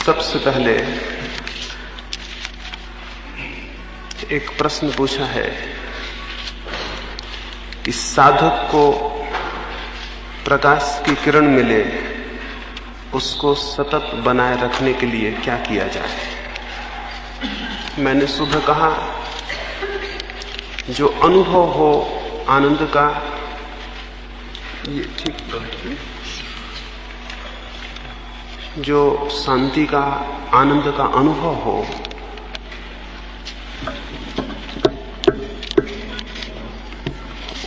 सबसे पहले एक प्रश्न पूछा है कि साधक को प्रकाश की किरण मिले, उसको सतत बनाए रखने के लिए क्या किया जाए। मैंने सुबह कहा, जो अनुभव हो आनंद का, ये ठीक है, जो शांति का, आनंद का अनुभव हो,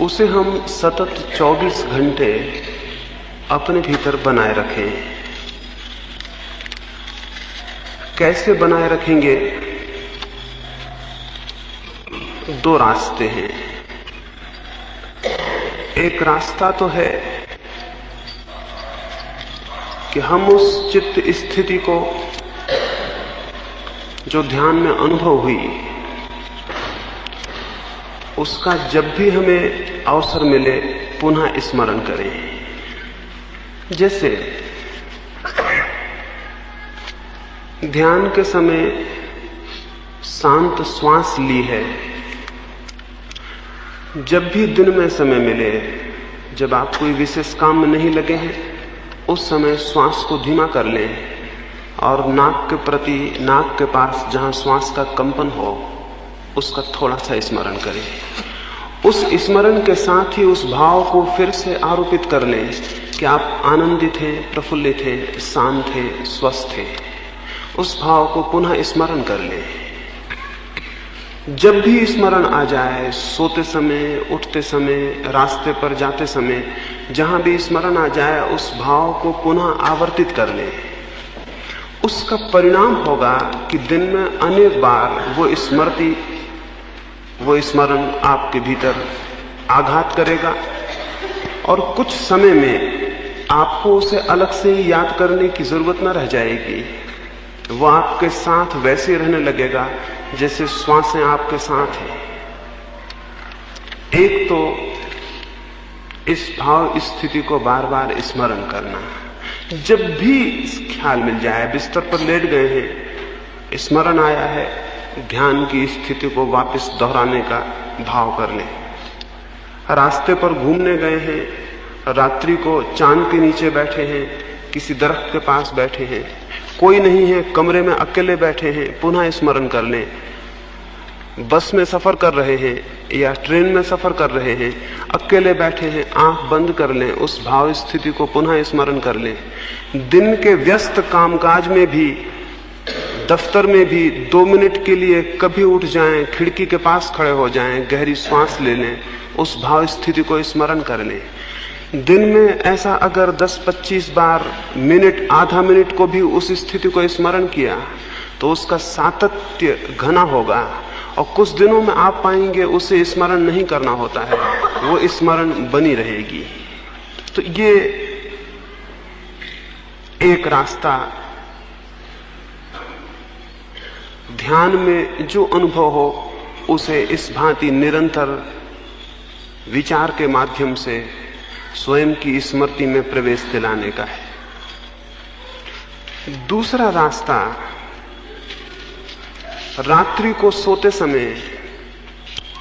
उसे हम सतत 24 घंटे अपने भीतर बनाए रखें। कैसे बनाए रखेंगे? दो रास्ते हैं। एक रास्ता तो है कि हम उस चित्त स्थिति को जो ध्यान में अनुभव हुई, उसका जब भी हमें अवसर मिले पुनः स्मरण करें। जैसे ध्यान के समय शांत श्वास ली है, जब भी दिन में समय मिले, जब आप कोई विशेष काम में नहीं लगे हैं, उस समय श्वास को धीमा कर लें और नाक के प्रति, नाक के पास जहां श्वास का कंपन हो, उसका थोड़ा सा स्मरण करें। उस स्मरण के साथ ही उस भाव को फिर से आरोपित कर लें कि आप आनंदित हैं, प्रफुल्लित हैं, शांत हैं, स्वस्थ हैं। उस भाव को पुनः स्मरण कर लें। जब भी स्मरण आ जाए, सोते समय, उठते समय, रास्ते पर जाते समय, जहां भी स्मरण आ जाए, उस भाव को पुनः आवर्तित कर लें। उसका परिणाम होगा कि दिन में अनेक बार वो स्मृति, वो स्मरण आपके भीतर आघात करेगा और कुछ समय में आपको उसे अलग से याद करने की जरूरत न रह जाएगी। वो आपके साथ वैसे रहने लगेगा जैसे श्वासें आपके साथ हैं। एक तो इस भाव स्थिति को बार बार स्मरण करना। जब भी ख्याल मिल जाए, बिस्तर पर लेट गए हैं, स्मरण आया है, ध्यान की स्थिति को वापस दोहराने का भाव कर लें। रास्ते पर घूमने गए हैं, रात्रि को चांद के नीचे बैठे हैं, किसी दरख्त के पास बैठे हैं, कोई नहीं है, कमरे में अकेले बैठे हैं, पुनः स्मरण कर लें। बस में सफर कर रहे हैं या ट्रेन में सफर कर रहे हैं, अकेले बैठे हैं, आंख बंद कर लें, उस भाव स्थिति को पुनः स्मरण कर लें। दिन के व्यस्त कामकाज में भी, दफ्तर में भी 2 मिनट के लिए कभी उठ जाएं, खिड़की के पास खड़े हो जाएं, गहरी सांस ले लें, उस भाव स्थिति को स्मरण कर लें। दिन में ऐसा अगर 10-25 बार, मिनट, आधा मिनट को भी उस स्थिति को स्मरण किया तो उसका सातत्य घना होगा और कुछ दिनों में आप पाएंगे उसे स्मरण नहीं करना होता है, वो स्मरण बनी रहेगी। तो ये एक रास्ता, ध्यान में जो अनुभव हो उसे इस भांति निरंतर विचार के माध्यम से स्वयं की स्मृति में प्रवेश दिलाने का है। दूसरा रास्ता, रात्रि को सोते समय,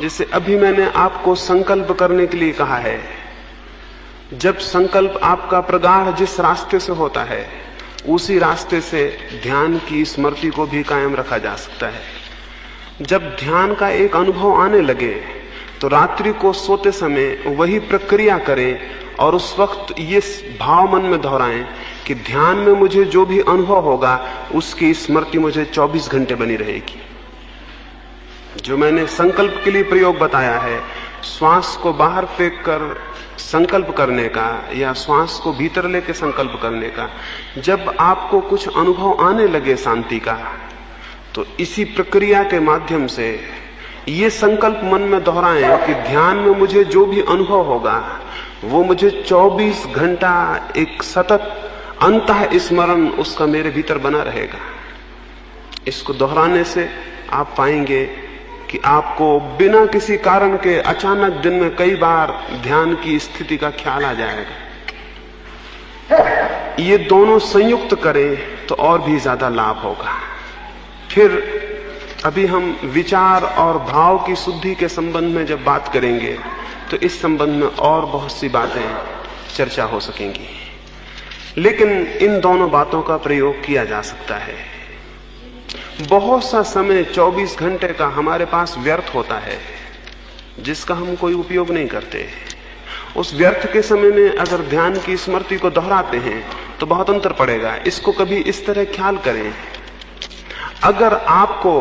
जैसे अभी मैंने आपको संकल्प करने के लिए कहा है, जब संकल्प आपका प्रगाढ़ जिस रास्ते से होता है, उसी रास्ते से ध्यान की स्मृति को भी कायम रखा जा सकता है। जब ध्यान का एक अनुभव आने लगे तो रात्रि को सोते समय वही प्रक्रिया करें और उस वक्त ये भाव मन में दोहराएं कि ध्यान में मुझे जो भी अनुभव होगा उसकी स्मृति मुझे 24 घंटे बनी रहेगी। जो मैंने संकल्प के लिए प्रयोग बताया है, श्वास को बाहर फेंक कर संकल्प करने का या श्वास को भीतर लेके संकल्प करने का, जब आपको कुछ अनुभव आने लगे शांति का, तो इसी प्रक्रिया के माध्यम से ये संकल्प मन में दोहराएं कि ध्यान में मुझे जो भी अनुभव होगा वो मुझे 24 घंटा एक सतत अंतः स्मरण उसका मेरे भीतर बना रहेगा। इसको दोहराने से आप पाएंगे कि आपको बिना किसी कारण के अचानक दिन में कई बार ध्यान की स्थिति का ख्याल आ जाएगा। ये दोनों संयुक्त करें तो और भी ज्यादा लाभ होगा। फिर अभी हम विचार और भाव की शुद्धि के संबंध में जब बात करेंगे तो इस संबंध में और बहुत सी बातें चर्चा हो सकेंगी, लेकिन इन दोनों बातों का प्रयोग किया जा सकता है। बहुत सा समय 24 घंटे का हमारे पास व्यर्थ होता है जिसका हम कोई उपयोग नहीं करते। उस व्यर्थ के समय में अगर ध्यान की स्मृति को दोहराते हैं तो बहुत अंतर पड़ेगा। इसको कभी इस तरह ख्याल करें, अगर आपको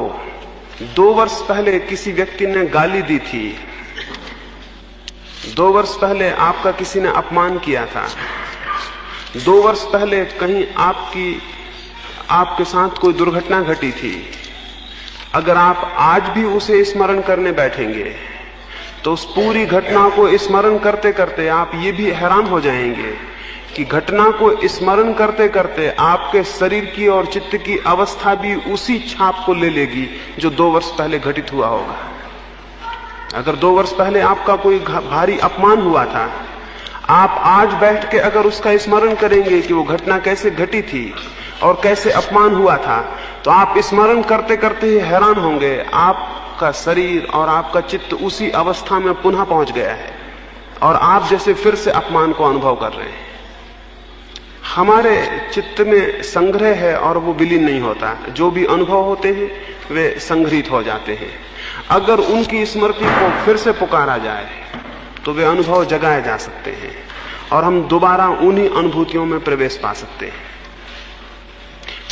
2 वर्ष पहले किसी व्यक्ति ने गाली दी थी, 2 वर्ष पहले आपका किसी ने अपमान किया था, 2 वर्ष पहले कहीं आपके साथ कोई दुर्घटना घटी थी, अगर आप आज भी उसे स्मरण करने बैठेंगे तो उस पूरी घटना को स्मरण करते करते आप ये भी हैरान हो जाएंगे कि घटना को स्मरण करते करते आपके शरीर की और चित्त की अवस्था भी उसी छाप को ले लेगी जो 2 वर्ष पहले घटित हुआ होगा। अगर 2 वर्ष पहले आपका कोई भारी अपमान हुआ था, आप आज बैठ के अगर उसका स्मरण करेंगे कि वो घटना कैसे घटी थी और कैसे अपमान हुआ था, तो आप स्मरण करते करते ही हैरान होंगे, आपका शरीर और आपका चित्त उसी अवस्था में पुनः पहुंच गया है और आप जैसे फिर से अपमान को अनुभव कर रहे हैं। हमारे चित्त में संग्रह है और वो विलीन नहीं होता। जो भी अनुभव होते हैं वे संग्रहित हो जाते हैं। अगर उनकी स्मृति को फिर से पुकारा जाए तो वे अनुभव जगाए जा सकते हैं और हम दोबारा उन्हीं अनुभूतियों में प्रवेश पा सकते हैं।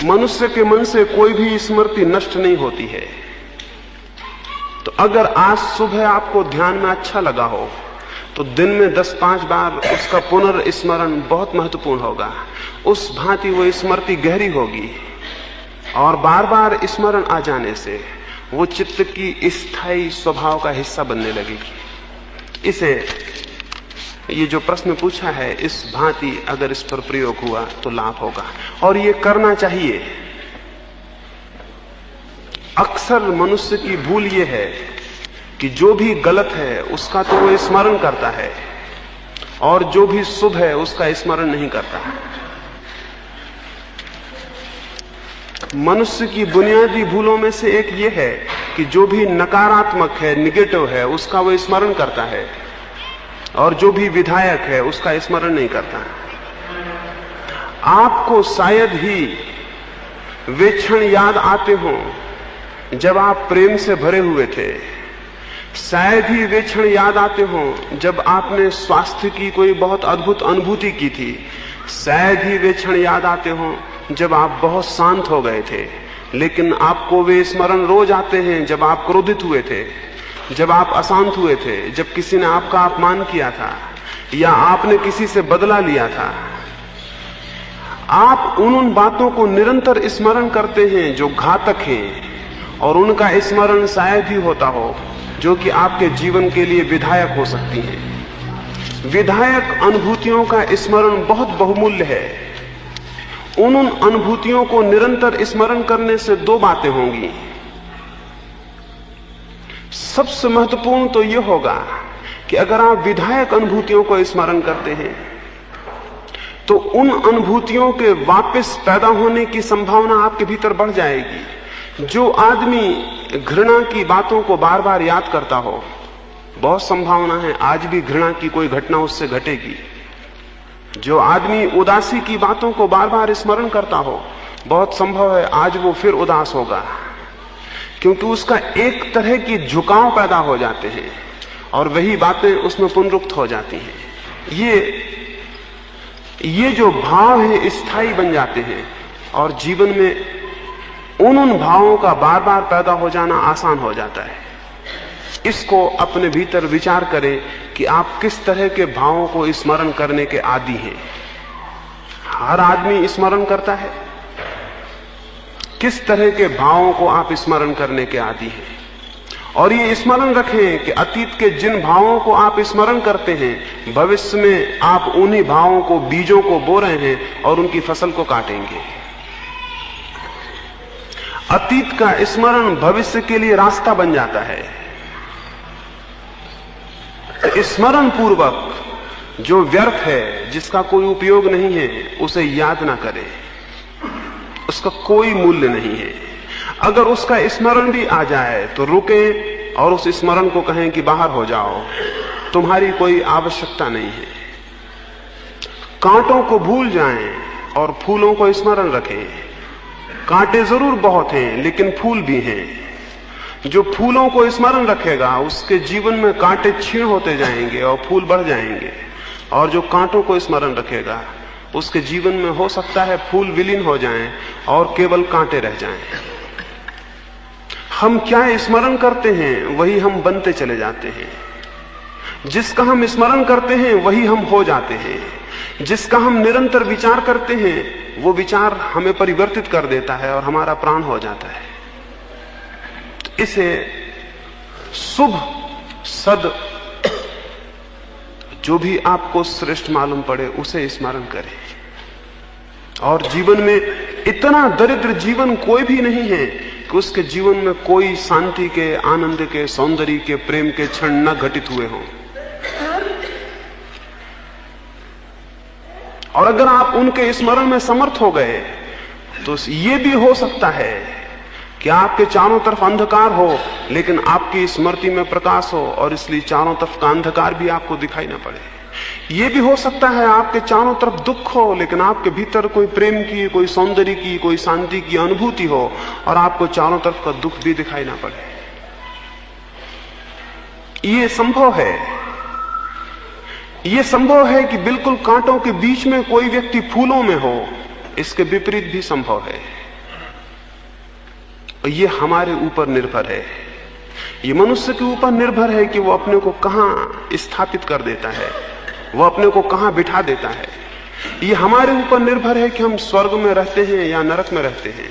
मनुष्य के मन से कोई भी स्मृति नष्ट नहीं होती है। तो अगर आज सुबह आपको ध्यान में अच्छा लगा हो तो दिन में 10-5 बार उसका पुनर्स्मरण बहुत महत्वपूर्ण होगा। उस भांति वो स्मृति गहरी होगी और बार बार स्मरण आ जाने से वो चित्त की स्थायी स्वभाव का हिस्सा बनने लगेगी। इसे ये जो प्रश्न पूछा है, इस भांति अगर इस पर प्रयोग हुआ तो लाभ होगा और ये करना चाहिए। अक्सर मनुष्य की भूल ये है कि जो भी गलत है उसका तो वो स्मरण करता है और जो भी शुभ है उसका स्मरण नहीं करता। मनुष्य की बुनियादी भूलों में से एक ये है कि जो भी नकारात्मक है, निगेटिव है, उसका वो स्मरण करता है और जो भी विधायक है उसका स्मरण नहीं करता। आपको शायद ही वे क्षण याद आते हों जब आप प्रेम से भरे हुए थे, शायद ही वे क्षण याद आते हों जब आपने स्वास्थ्य की कोई बहुत अद्भुत अनुभूति की थी, शायद ही वे क्षण याद आते हों जब आप बहुत शांत हो गए थे। लेकिन आपको वे स्मरण रोज आते हैं जब आप क्रोधित हुए थे, जब आप अशांत हुए थे, जब किसी ने आपका अपमान किया था या आपने किसी से बदला लिया था। आप उन बातों को निरंतर स्मरण करते हैं जो घातक हैं और उनका स्मरण शायद ही होता हो जो कि आपके जीवन के लिए विधायक हो सकती हैं। विधायक अनुभूतियों का स्मरण बहुत बहुमूल्य है। उन अनुभूतियों को निरंतर स्मरण करने से 2 बातें होंगी। सबसे महत्वपूर्ण तो यह होगा कि अगर आप विधायक अनुभूतियों को स्मरण करते हैं तो उन अनुभूतियों के वापस पैदा होने की संभावना आपके भीतर बढ़ जाएगी। जो आदमी घृणा की बातों को बार बार याद करता हो, बहुत संभावना है आज भी घृणा की कोई घटना उससे घटेगी। जो आदमी उदासी की बातों को बार बार स्मरण करता हो, बहुत संभव है आज वो फिर उदास होगा, क्योंकि उसका एक तरह की झुकाव पैदा हो जाते हैं और वही बातें उसमें पुनरुक्त हो जाती हैं। ये जो भाव है स्थायी बन जाते हैं और जीवन में उन भावों का बार बार पैदा हो जाना आसान हो जाता है। इसको अपने भीतर विचार करें कि आप किस तरह के भावों को स्मरण करने के आदी हैं। हर आदमी स्मरण करता है। किस तरह के भावों को आप स्मरण करने के आदी हैं? और ये स्मरण रखें कि अतीत के जिन भावों को आप स्मरण करते हैं, भविष्य में आप उन्हीं भावों को, बीजों को बो रहे हैं और उनकी फसल को काटेंगे। अतीत का स्मरण भविष्य के लिए रास्ता बन जाता है। स्मरण पूर्वक जो व्यर्थ है, जिसका कोई उपयोग नहीं है, उसे याद ना करे, उसका कोई मूल्य नहीं है। अगर उसका स्मरण भी आ जाए तो रुकें और उस स्मरण को कहें कि बाहर हो जाओ, तुम्हारी कोई आवश्यकता नहीं है। कांटों को भूल जाएं और फूलों को स्मरण रखें। कांटे जरूर बहुत हैं, लेकिन फूल भी हैं। जो फूलों को स्मरण रखेगा उसके जीवन में कांटे क्षीण होते जाएंगे और फूल बढ़ जाएंगे, और जो कांटों को स्मरण रखेगा उसके जीवन में हो सकता है फूल विलीन हो जाएं और केवल कांटे रह जाएं। हम क्या स्मरण करते हैं वही हम बनते चले जाते हैं। जिसका हम स्मरण करते हैं वही हम हो जाते हैं। जिसका हम निरंतर विचार करते हैं वो विचार हमें परिवर्तित कर देता है और हमारा प्राण हो जाता है। तो इसे शुभ सद जो भी आपको श्रेष्ठ मालूम पड़े उसे स्मरण करें। और जीवन में इतना दरिद्र जीवन कोई भी नहीं है कि उसके जीवन में कोई शांति के, आनंद के, सौंदर्य के, प्रेम के क्षण न घटित हुए हों। और अगर आप उनके स्मरण में समर्थ हो गए तो ये भी हो सकता है कि आपके चारों तरफ अंधकार हो लेकिन आपकी स्मृति में प्रकाश हो, और इसलिए चारों तरफ का अंधकार भी आपको दिखाई ना पड़े। ये भी हो सकता है आपके चारों तरफ दुख हो लेकिन आपके भीतर कोई प्रेम की, कोई सौंदर्य की, कोई शांति की अनुभूति हो और आपको चारों तरफ का दुख भी दिखाई ना पड़े। ये संभव है। ये संभव है कि बिल्कुल कांटों के बीच में कोई व्यक्ति फूलों में हो। इसके विपरीत भी संभव है। और ये हमारे ऊपर निर्भर है। ये मनुष्य के ऊपर निर्भर है कि वो अपने को कहां स्थापित कर देता है, वो अपने को कहां बिठा देता है। ये हमारे ऊपर निर्भर है कि हम स्वर्ग में रहते हैं या नरक में रहते हैं।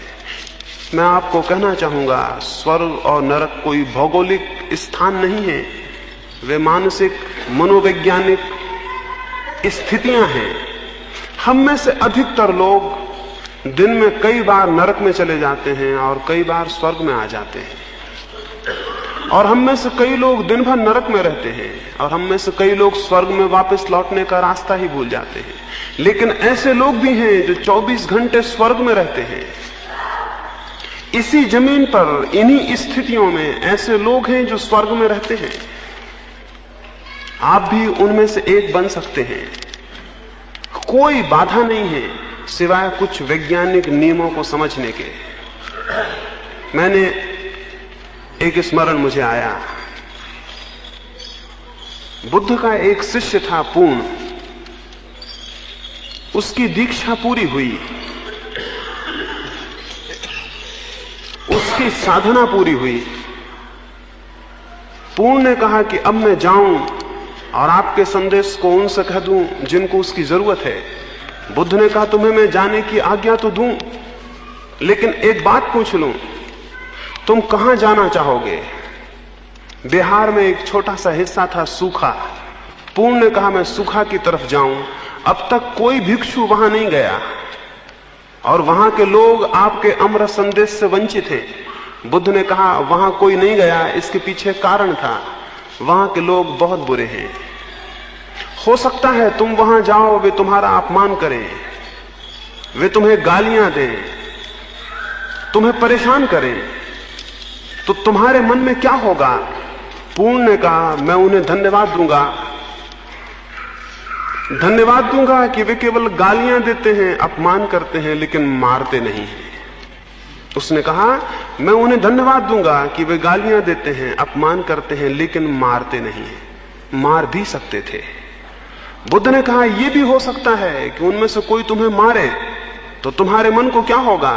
मैं आपको कहना चाहूंगा, स्वर्ग और नरक कोई भौगोलिक स्थान नहीं है, वे मानसिक, मनोवैज्ञानिक स्थितियां हैं। हम में से अधिकतर लोग दिन में कई बार नरक में चले जाते हैं और कई बार स्वर्ग में आ जाते हैं, और हम में से कई लोग दिन भर नरक में रहते हैं और हम में से कई लोग स्वर्ग में वापस लौटने का रास्ता ही भूल जाते हैं। लेकिन ऐसे लोग भी हैं जो 24 घंटे स्वर्ग में रहते हैं। इसी जमीन पर, इन्हीं स्थितियों में ऐसे लोग हैं जो स्वर्ग में रहते हैं। आप भी उनमें से एक बन सकते हैं। कोई बाधा नहीं है सिवाय कुछ वैज्ञानिक नियमों को समझने के। मैंने एक स्मरण मुझे आया, बुद्ध का एक शिष्य था पूर्ण, उसकी दीक्षा पूरी हुई, उसकी साधना पूरी हुई। पूर्ण ने कहा कि अब मैं जाऊं और आपके संदेश को उनसे कह दूं जिनको उसकी जरूरत है। बुद्ध ने कहा तुम्हें मैं जाने की आज्ञा तो दूं, लेकिन एक बात पूछ लूं, तुम कहां जाना चाहोगे? बिहार में एक छोटा सा हिस्सा था सूखा। पूर्ण ने कहा मैं सूखा की तरफ जाऊं। अब तक कोई भिक्षु वहां नहीं गया और वहां के लोग आपके अमृत संदेश से वंचित हैं। बुद्ध ने कहा वहां कोई नहीं गया, इसके पीछे कारण था, वहां के लोग बहुत बुरे हैं। हो सकता है तुम वहां जाओ, वे तुम्हारा अपमान करें, वे तुम्हें गालियां दें, तुम्हें परेशान करें, तो तुम्हारे मन में क्या होगा? पूर्ण ने कहा मैं उन्हें धन्यवाद दूंगा कि वे केवल गालियां देते हैं, अपमान करते हैं, लेकिन मारते नहीं हैं। उसने कहा मैं उन्हें धन्यवाद दूंगा कि वे गालियां देते हैं, अपमान करते हैं, लेकिन मारते नहीं हैं। मार भी सकते थे। बुद्ध ने कहा यह भी हो सकता है कि उनमें से कोई तुम्हें मारे, तो तुम्हारे मन को क्या होगा?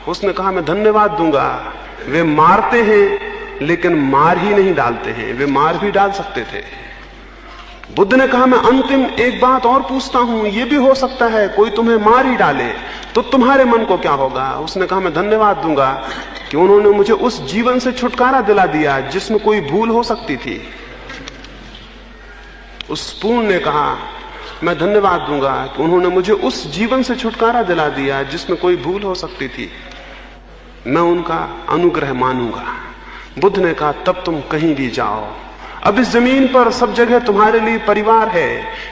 उसने कहा मैं धन्यवाद दूंगा, वे मारते हैं लेकिन मार ही नहीं डालते हैं, वे मार भी डाल सकते थे। बुद्ध ने कहा मैं अंतिम एक बात और पूछता हूं, यह भी हो सकता है कोई तुम्हें मार ही डाले, तो तुम्हारे मन को क्या होगा? उसने कहा मैं धन्यवाद दूंगा कि उन्होंने मुझे उस जीवन से छुटकारा दिला दिया जिसमें कोई भूल हो सकती थी। उस पूर्ण ने कहा मैं धन्यवाद दूंगा कि उन्होंने मुझे उस जीवन से छुटकारा दिला दिया जिसमें कोई भूल हो सकती थी। मैं उनका अनुग्रह मानूंगा। बुद्ध ने कहा तब तुम कहीं भी जाओ, अब इस जमीन पर सब जगह तुम्हारे लिए परिवार है,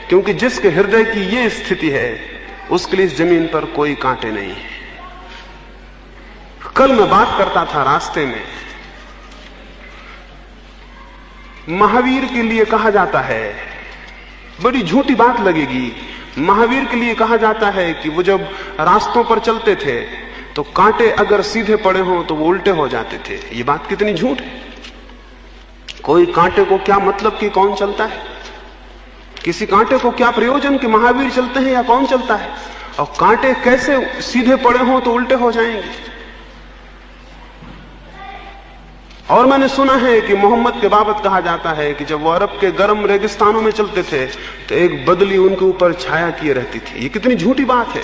क्योंकि जिसके हृदय की ये स्थिति है उसके लिए इस जमीन पर कोई कांटे नहीं है। कल मैं बात करता था रास्ते में, महावीर के लिए कहा जाता है, बड़ी झूठी बात लगेगी, महावीर के लिए कहा जाता है कि वो जब रास्तों पर चलते थे तो कांटे अगर सीधे पड़े हों तो वो उल्टे हो जाते थे। ये बात कितनी झूठ है। कोई कांटे को क्या मतलब कि कौन चलता है, किसी कांटे को क्या प्रयोजन कि महावीर चलते हैं या कौन चलता है, और कांटे कैसे सीधे पड़े हों तो उल्टे हो जाएंगे। और मैंने सुना है कि मोहम्मद के बाबत कहा जाता है कि जब वो अरब के गर्म रेगिस्तानों में चलते थे तो एक बदली उनके ऊपर छाया किए रहती थी। ये कितनी झूठी बात है।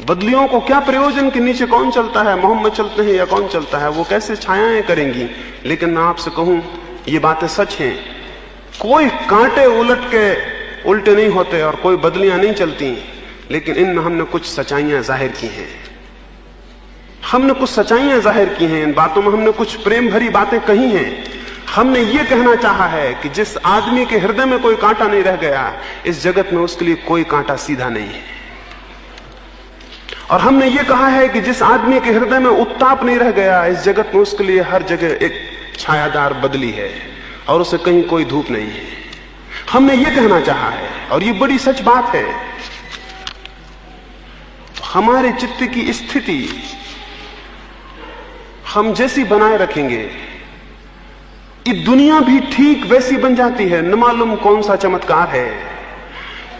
बदलियों को क्या प्रयोजन कि नीचे कौन चलता है, मोहम्मद चलते हैं या कौन चलता है, वो कैसे छायाएं करेंगी। लेकिन मैं आपसे कहूं ये बातें सच हैं। कोई कांटे उलट के उल्टे नहीं होते और कोई बदलियां नहीं चलती, लेकिन इनमें हमने कुछ सच्चाइयां जाहिर की हैं। हमने कुछ सच्चाइयां जाहिर की हैं, इन बातों में हमने कुछ प्रेम भरी बातें कही हैं। हमने ये कहना चाहा है कि जिस आदमी के हृदय में कोई कांटा नहीं रह गया इस जगत में उसके लिए कोई कांटा सीधा नहीं है। और हमने ये कहा है कि जिस आदमी के हृदय में उत्ताप नहीं रह गया इस जगत में उसके लिए हर जगह एक छायादार बदली है और उसे कहीं कोई धूप नहीं है। हमने ये कहना चाहा है और ये बड़ी सच बात है। हमारे चित्त की स्थिति हम जैसी बनाए रखेंगे ये दुनिया भी ठीक वैसी बन जाती है। न मालूम कौन सा चमत्कार है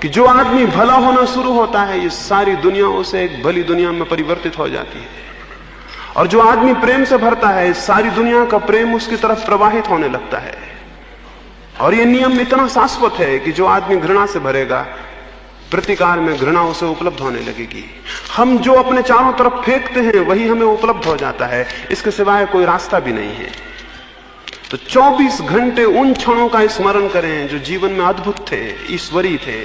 कि जो आदमी भला होना शुरू होता है ये सारी दुनिया उसे एक भली दुनिया में परिवर्तित हो जाती है, और जो आदमी प्रेम से भरता है सारी दुनिया का प्रेम उसकी तरफ प्रवाहित होने लगता है। और ये नियम इतना शाश्वत है कि जो आदमी घृणा से भरेगा प्रतिकार में घृणा उसे उपलब्ध होने लगेगी। हम जो अपने चारों तरफ फेंकते हैं वही हमें उपलब्ध हो जाता है, इसके सिवाय कोई रास्ता भी नहीं है। तो 24 घंटे उन क्षणों का स्मरण करें जो जीवन में अद्भुत थे, ईश्वरी थे।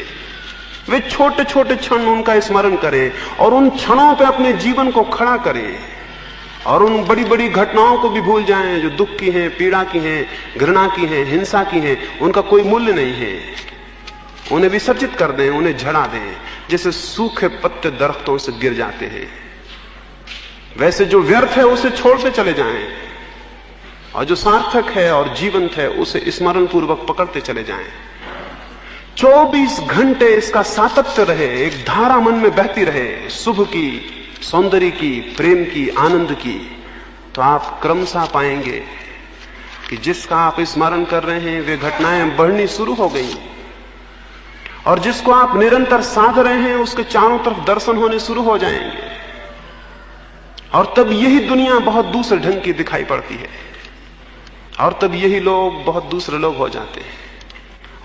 वे छोटे छोटे क्षण उनका स्मरण करें और उन क्षणों पे अपने जीवन को खड़ा करें और उन बड़ी बड़ी घटनाओं को भी भूल जाएं जो दुख की हैं, पीड़ा की हैं, घृणा की हैं, हिंसा की हैं। उनका कोई मूल्य नहीं है। उन्हें विसर्जित कर दें, उन्हें झड़ा दें, जैसे सूखे पत्ते दरख्तों से गिर जाते हैं वैसे जो व्यर्थ है उसे छोड़ते चले जाएं और जो सार्थक है और जीवंत है उसे स्मरण पूर्वक पकड़ते चले जाएं। 24 घंटे इसका सातत्य रहे, एक धारा मन में बहती रहे, शुभ की, सौंदर्य की, प्रेम की, आनंद की, तो आप क्रमशः पाएंगे कि जिसका आप स्मरण कर रहे हैं वे घटनाएं बढ़नी शुरू हो गई, और जिसको आप निरंतर साध रहे हैं उसके चारों तरफ दर्शन होने शुरू हो जाएंगे। और तब यही दुनिया बहुत दूसरे ढंग की दिखाई पड़ती है, और तब यही लोग बहुत दूसरे लोग हो जाते हैं,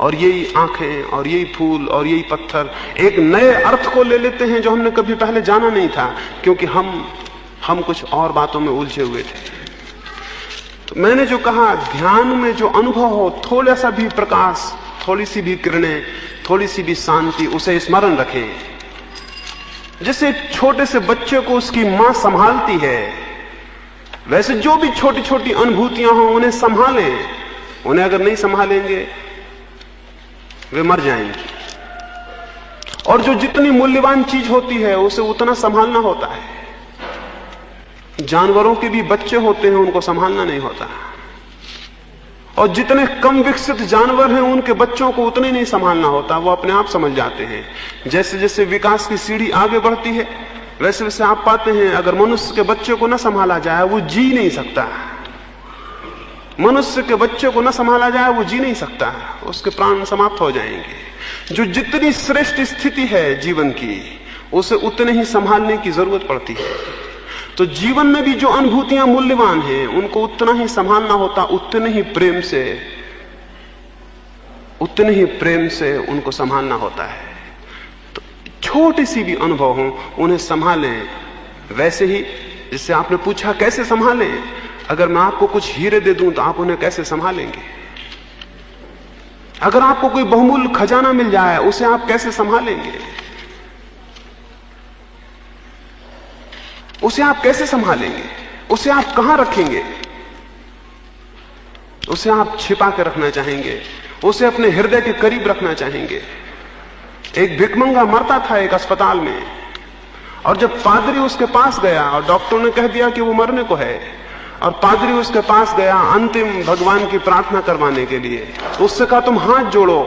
और यही आंखें और यही फूल और यही पत्थर एक नए अर्थ को ले लेते हैं जो हमने कभी पहले जाना नहीं था, क्योंकि हम कुछ और बातों में उलझे हुए थे। तो मैंने जो कहा, ध्यान में जो अनुभव हो, थोड़ा सा भी प्रकाश, थोड़ी सी भी किरणें, थोड़ी सी भी शांति, उसे स्मरण रखें। जैसे एक छोटे से बच्चे को उसकी मां संभालती है, वैसे जो भी छोटी छोटी अनुभूतियां हों उन्हें संभालें। उन्हें अगर नहीं संभालेंगे वे मर जाएंगी। और जो जितनी मूल्यवान चीज होती है उसे उतना संभालना होता है। जानवरों के भी बच्चे होते हैं, उनको संभालना नहीं होता। और जितने कम विकसित जानवर हैं उनके बच्चों को उतने नहीं संभालना होता, वो अपने आप समझ जाते हैं। जैसे जैसे विकास की सीढ़ी आगे बढ़ती है वैसे वैसे आप पाते हैं अगर मनुष्य के बच्चे को न संभाला जाए वो जी नहीं सकता। मनुष्य के बच्चे को न संभाला जाए वो जी नहीं सकता, उसके प्राण समाप्त हो जाएंगे। जो जितनी श्रेष्ठ स्थिति है जीवन की उसे उतने ही संभालने की जरूरत पड़ती है। तो जीवन में भी जो अनुभूतियां मूल्यवान हैं उनको उतना ही संभालना होता, उतने ही प्रेम से उनको संभालना होता है। तो छोटी सी भी अनुभव हो उन्हें संभालें। वैसे ही जिससे आपने पूछा कैसे संभालें, अगर मैं आपको कुछ हीरे दे दूं तो आप उन्हें कैसे संभालेंगे? अगर आपको कोई बहुमूल्य खजाना मिल जाए उसे आप कैसे संभालेंगे? उसे आप कैसे संभालेंगे? उसे आप कहां रखेंगे? उसे आप छिपा के रखना चाहेंगे, उसे अपने हृदय के करीब रखना चाहेंगे। एक भिखमंगा मरता था एक अस्पताल में, और जब पादरी उसके पास गया और डॉक्टर ने कह दिया कि वो मरने को है, और पादरी उसके पास गया अंतिम भगवान की प्रार्थना करवाने के लिए, तो उससे कहा तुम हाथ जोड़ो।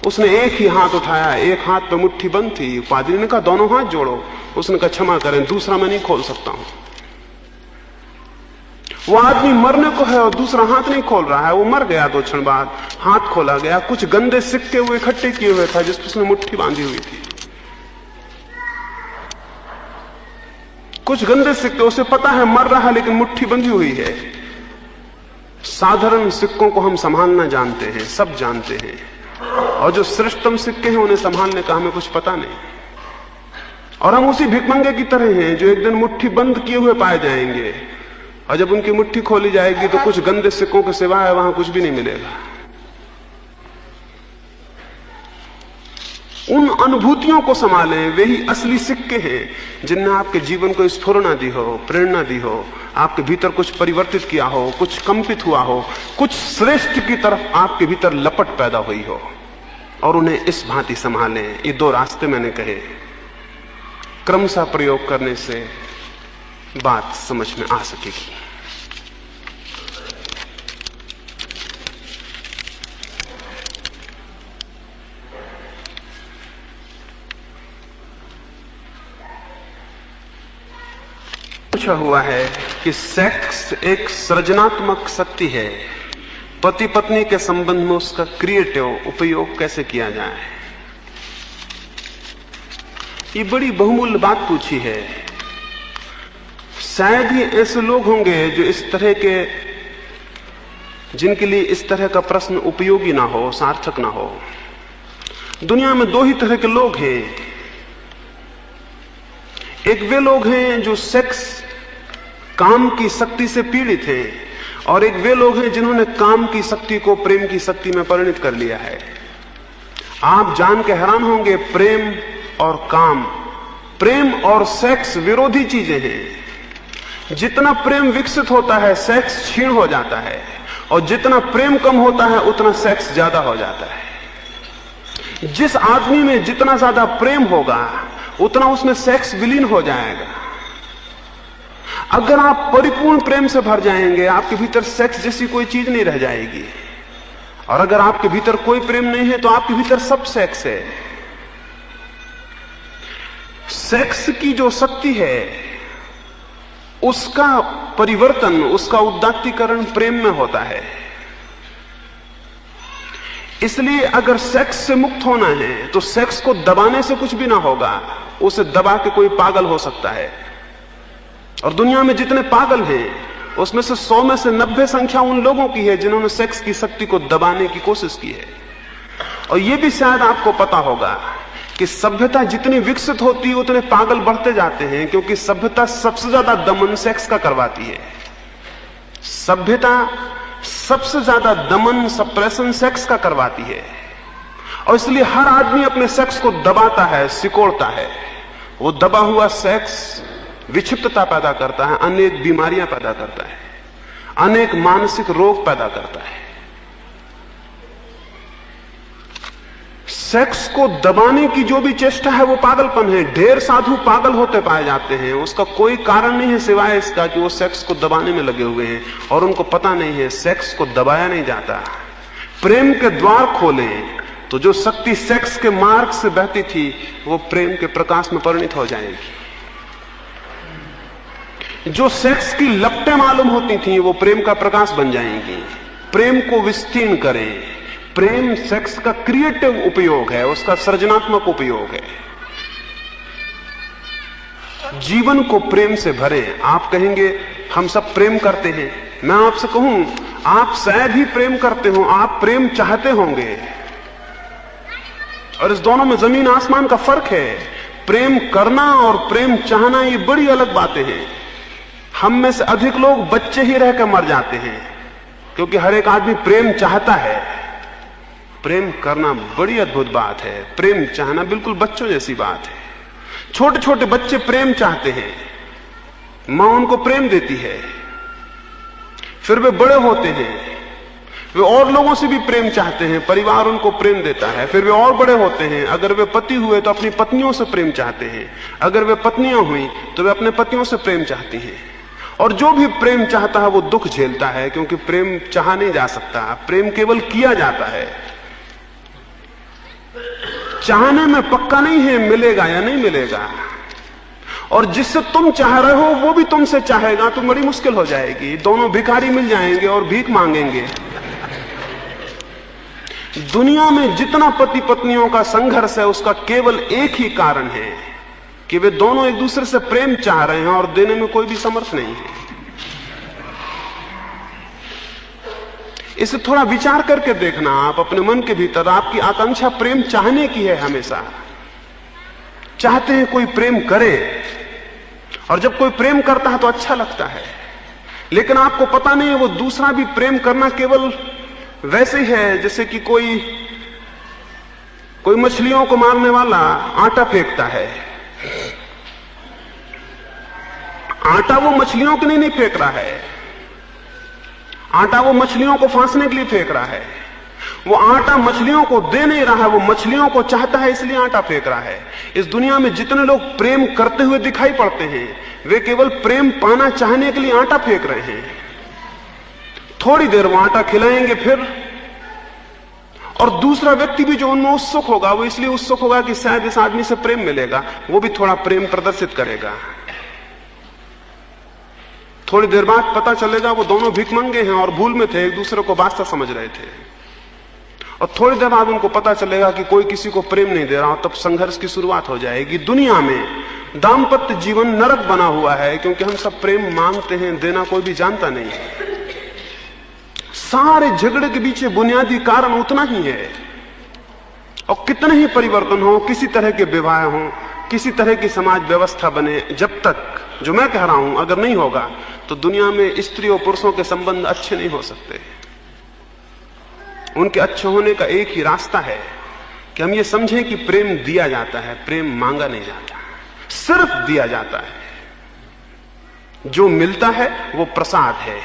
उसने एक ही हाथ उठाया, एक हाथ पे मुट्ठी बंद थी। पादरी ने कहा दोनों हाथ जोड़ो। उसने कहा क्षमा करें, दूसरा मैं नहीं खोल सकता हूं। वो आदमी मरने को है और दूसरा हाथ नहीं खोल रहा है। वो मर गया। 2 क्षण बाद हाथ खोला गया, कुछ गंदे सिक्के वो इकट्ठे किए हुए था जिस पर उसने मुट्ठी बांधी हुई थी। कुछ गंदे सिक्के, उसे पता है मर रहा है लेकिन मुट्ठी बंधी हुई है। साधारण सिक्कों को हम संभालना जानते हैं, सब जानते हैं, और जो श्रेष्ठतम सिक्के हैं उन्हें संभालने का हमें कुछ पता नहीं। और हम उसी भिखमंगे की तरह हैं जो एक दिन मुट्ठी बंद किए हुए पाए जाएंगे, और जब उनकी मुट्ठी खोली जाएगी तो कुछ गंदे सिक्कों के सिवाय वहां कुछ भी नहीं मिलेगा। उन अनुभूतियों को संभालें, वे ही असली सिक्के हैं जिनने आपके जीवन को स्फुरना दी हो, प्रेरणा दी हो, आपके भीतर कुछ परिवर्तित किया हो, कुछ कंपित हुआ हो, कुछ श्रेष्ठ की तरफ आपके भीतर लपट पैदा हुई हो, और उन्हें इस भांति संभालें। ये 2 रास्ते मैंने कहे, क्रमशः प्रयोग करने से बात समझ में आ सकेगी। पूछा हुआ है कि सेक्स एक सृजनात्मक शक्ति है, पति पत्नी के संबंध में उसका क्रिएटिव उपयोग कैसे किया जाए। ये बड़ी बहुमूल्य बात पूछी है। शायद ही ऐसे लोग होंगे जो इस तरह के, जिनके लिए इस तरह का प्रश्न उपयोगी ना हो, सार्थक ना हो। दुनिया में 2 ही तरह के लोग हैं। एक वे लोग हैं जो सेक्स काम की शक्ति से पीड़ित हैं, और एक वे लोग हैं जिन्होंने काम की शक्ति को प्रेम की शक्ति में परिणत कर लिया है। आप जान के हैरान होंगे, प्रेम और काम, प्रेम और सेक्स विरोधी चीजें हैं। जितना प्रेम विकसित होता है सेक्स क्षीण हो जाता है, और जितना प्रेम कम होता है उतना सेक्स ज्यादा हो जाता है। जिस आदमी में जितना ज्यादा प्रेम होगा उतना उसमें सेक्स विलीन हो जाएगा। अगर आप परिपूर्ण प्रेम से भर जाएंगे, आपके भीतर सेक्स जैसी कोई चीज नहीं रह जाएगी। और अगर आपके भीतर कोई प्रेम नहीं है तो आपके भीतर सब सेक्स है। सेक्स की जो शक्ति है उसका परिवर्तन, उसका उदात्तीकरण प्रेम में होता है। इसलिए अगर सेक्स से मुक्त होना है तो सेक्स को दबाने से कुछ भी ना होगा। उसे दबा के कोई पागल हो सकता है, और दुनिया में जितने पागल हैं उसमें से 100 में से 90 संख्या उन लोगों की है जिन्होंने सेक्स की शक्ति को दबाने की कोशिश की है। और यह भी शायद आपको पता होगा कि सभ्यता जितनी विकसित होती है उतने पागल बढ़ते जाते हैं, क्योंकि सभ्यता सबसे ज्यादा दमन सेक्स का करवाती है। सभ्यता सबसे ज्यादा दमन, सप्रेशन सेक्स का करवाती है, और इसलिए हर आदमी अपने सेक्स को दबाता है, सिकोड़ता है। वो दबा हुआ सेक्स विक्षिप्तता पैदा करता है, अनेक बीमारियां पैदा करता है, अनेक मानसिक रोग पैदा करता है। सेक्स को दबाने की जो भी चेष्टा है वो पागलपन है। ढेर साधु पागल होते पाए जाते हैं, उसका कोई कारण नहीं है सिवाय इसका कि वो सेक्स को दबाने में लगे हुए हैं, और उनको पता नहीं है सेक्स को दबाया नहीं जाता। प्रेम के द्वार खोलें तो जो शक्ति सेक्स के मार्ग से बहती थी वो प्रेम के प्रकाश में परिणित हो जाएगी। जो सेक्स की लपटें मालूम होती थी वो प्रेम का प्रकाश बन जाएंगी। प्रेम को विस्तीर्ण करें। प्रेम सेक्स का क्रिएटिव उपयोग है, उसका सृजनात्मक उपयोग है। जीवन को प्रेम से भरें। आप कहेंगे हम सब प्रेम करते हैं, मैं आपसे कहूं आप शायद ही प्रेम करते हो, आप प्रेम चाहते होंगे, और इस दोनों में जमीन आसमान का फर्क है। प्रेम करना और प्रेम चाहना ये बड़ी अलग बातें हैं। हम में से अधिक लोग बच्चे ही रहकर मर जाते हैं, क्योंकि हर एक आदमी प्रेम चाहता है। प्रेम करना बड़ी अद्भुत बात है, प्रेम चाहना बिल्कुल बच्चों जैसी बात है। छोटे छोटे बच्चे प्रेम चाहते हैं, मां उनको प्रेम देती है, फिर वे बड़े होते हैं, वे और लोगों से भी प्रेम चाहते हैं, परिवार उनको प्रेम देता है। फिर वे और बड़े होते हैं, अगर वे पति हुए तो अपनी पत्नियों से प्रेम चाहते हैं, अगर वे पत्नियां हुई तो वे अपने पतियों से प्रेम चाहती हैं। और जो भी प्रेम चाहता है वो दुख झेलता है, क्योंकि प्रेम चाहा नहीं जा सकता, प्रेम केवल किया जाता है। चाहने में पक्का नहीं है मिलेगा या नहीं मिलेगा, और जिससे तुम चाह रहे हो वो भी तुमसे चाहेगा तो बड़ी मुश्किल हो जाएगी। दोनों भिखारी मिल जाएंगे और भीख मांगेंगे। दुनिया में जितना पति पत्नियों का संघर्ष है उसका केवल एक ही कारण है कि वे दोनों एक दूसरे से प्रेम चाह रहे हैं और देने में कोई भी समर्थ नहीं है। इसे थोड़ा विचार करके देखना आप अपने मन के भीतर। आपकी आकांक्षा प्रेम चाहने की है, हमेशा चाहते हैं कोई प्रेम करे, और जब कोई प्रेम करता है तो अच्छा लगता है। लेकिन आपको पता नहीं है वो दूसरा भी प्रेम करना केवल वैसे ही है जैसे कि कोई मछलियों को मारने वाला आटा फेंकता है। आटा वो मछलियों के लिए नहीं फेंक रहा है, आटा वो मछलियों को फांसने के लिए फेंक रहा है। वो आटा मछलियों को दे नहीं रहा है, वो मछलियों को चाहता है इसलिए आटा फेंक रहा है। इस दुनिया में जितने लोग प्रेम करते हुए दिखाई पड़ते हैं वे केवल प्रेम पाना चाहने के लिए आटा फेंक रहे हैं। थोड़ी देर वो आटा खिलाएंगे फिर, और दूसरा व्यक्ति भी जो उनमें उत्सुक होगा वो इसलिए उत्सुक होगा कि शायद इस आदमी से प्रेम मिलेगा, वो भी थोड़ा प्रेम प्रदर्शित करेगा। थोड़ी देर बाद पता चलेगा वो दोनों भिखमंगे हैं और भूल में थे, एक दूसरे को वास्ता समझ रहे थे। और थोड़ी देर बाद उनको पता चलेगा कि कोई किसी को प्रेम नहीं दे रहा, तब संघर्ष की शुरुआत हो जाएगी। दुनिया में दाम्पत्य जीवन नरक बना हुआ है क्योंकि हम सब प्रेम मांगते हैं, देना कोई भी जानता नहीं है। सारे झगड़े के पीछे बुनियादी कारण उतना ही है। और कितने ही परिवर्तन हो, किसी तरह के विवाह हो, किसी तरह की समाज व्यवस्था बने, जब तक जो मैं कह रहा हूं अगर नहीं होगा तो दुनिया में स्त्री और पुरुषों के संबंध अच्छे नहीं हो सकते। उनके अच्छे होने का एक ही रास्ता है कि हम ये समझें कि प्रेम दिया जाता है, प्रेम मांगा नहीं जाता, सिर्फ दिया जाता है। जो मिलता है वो प्रसाद है,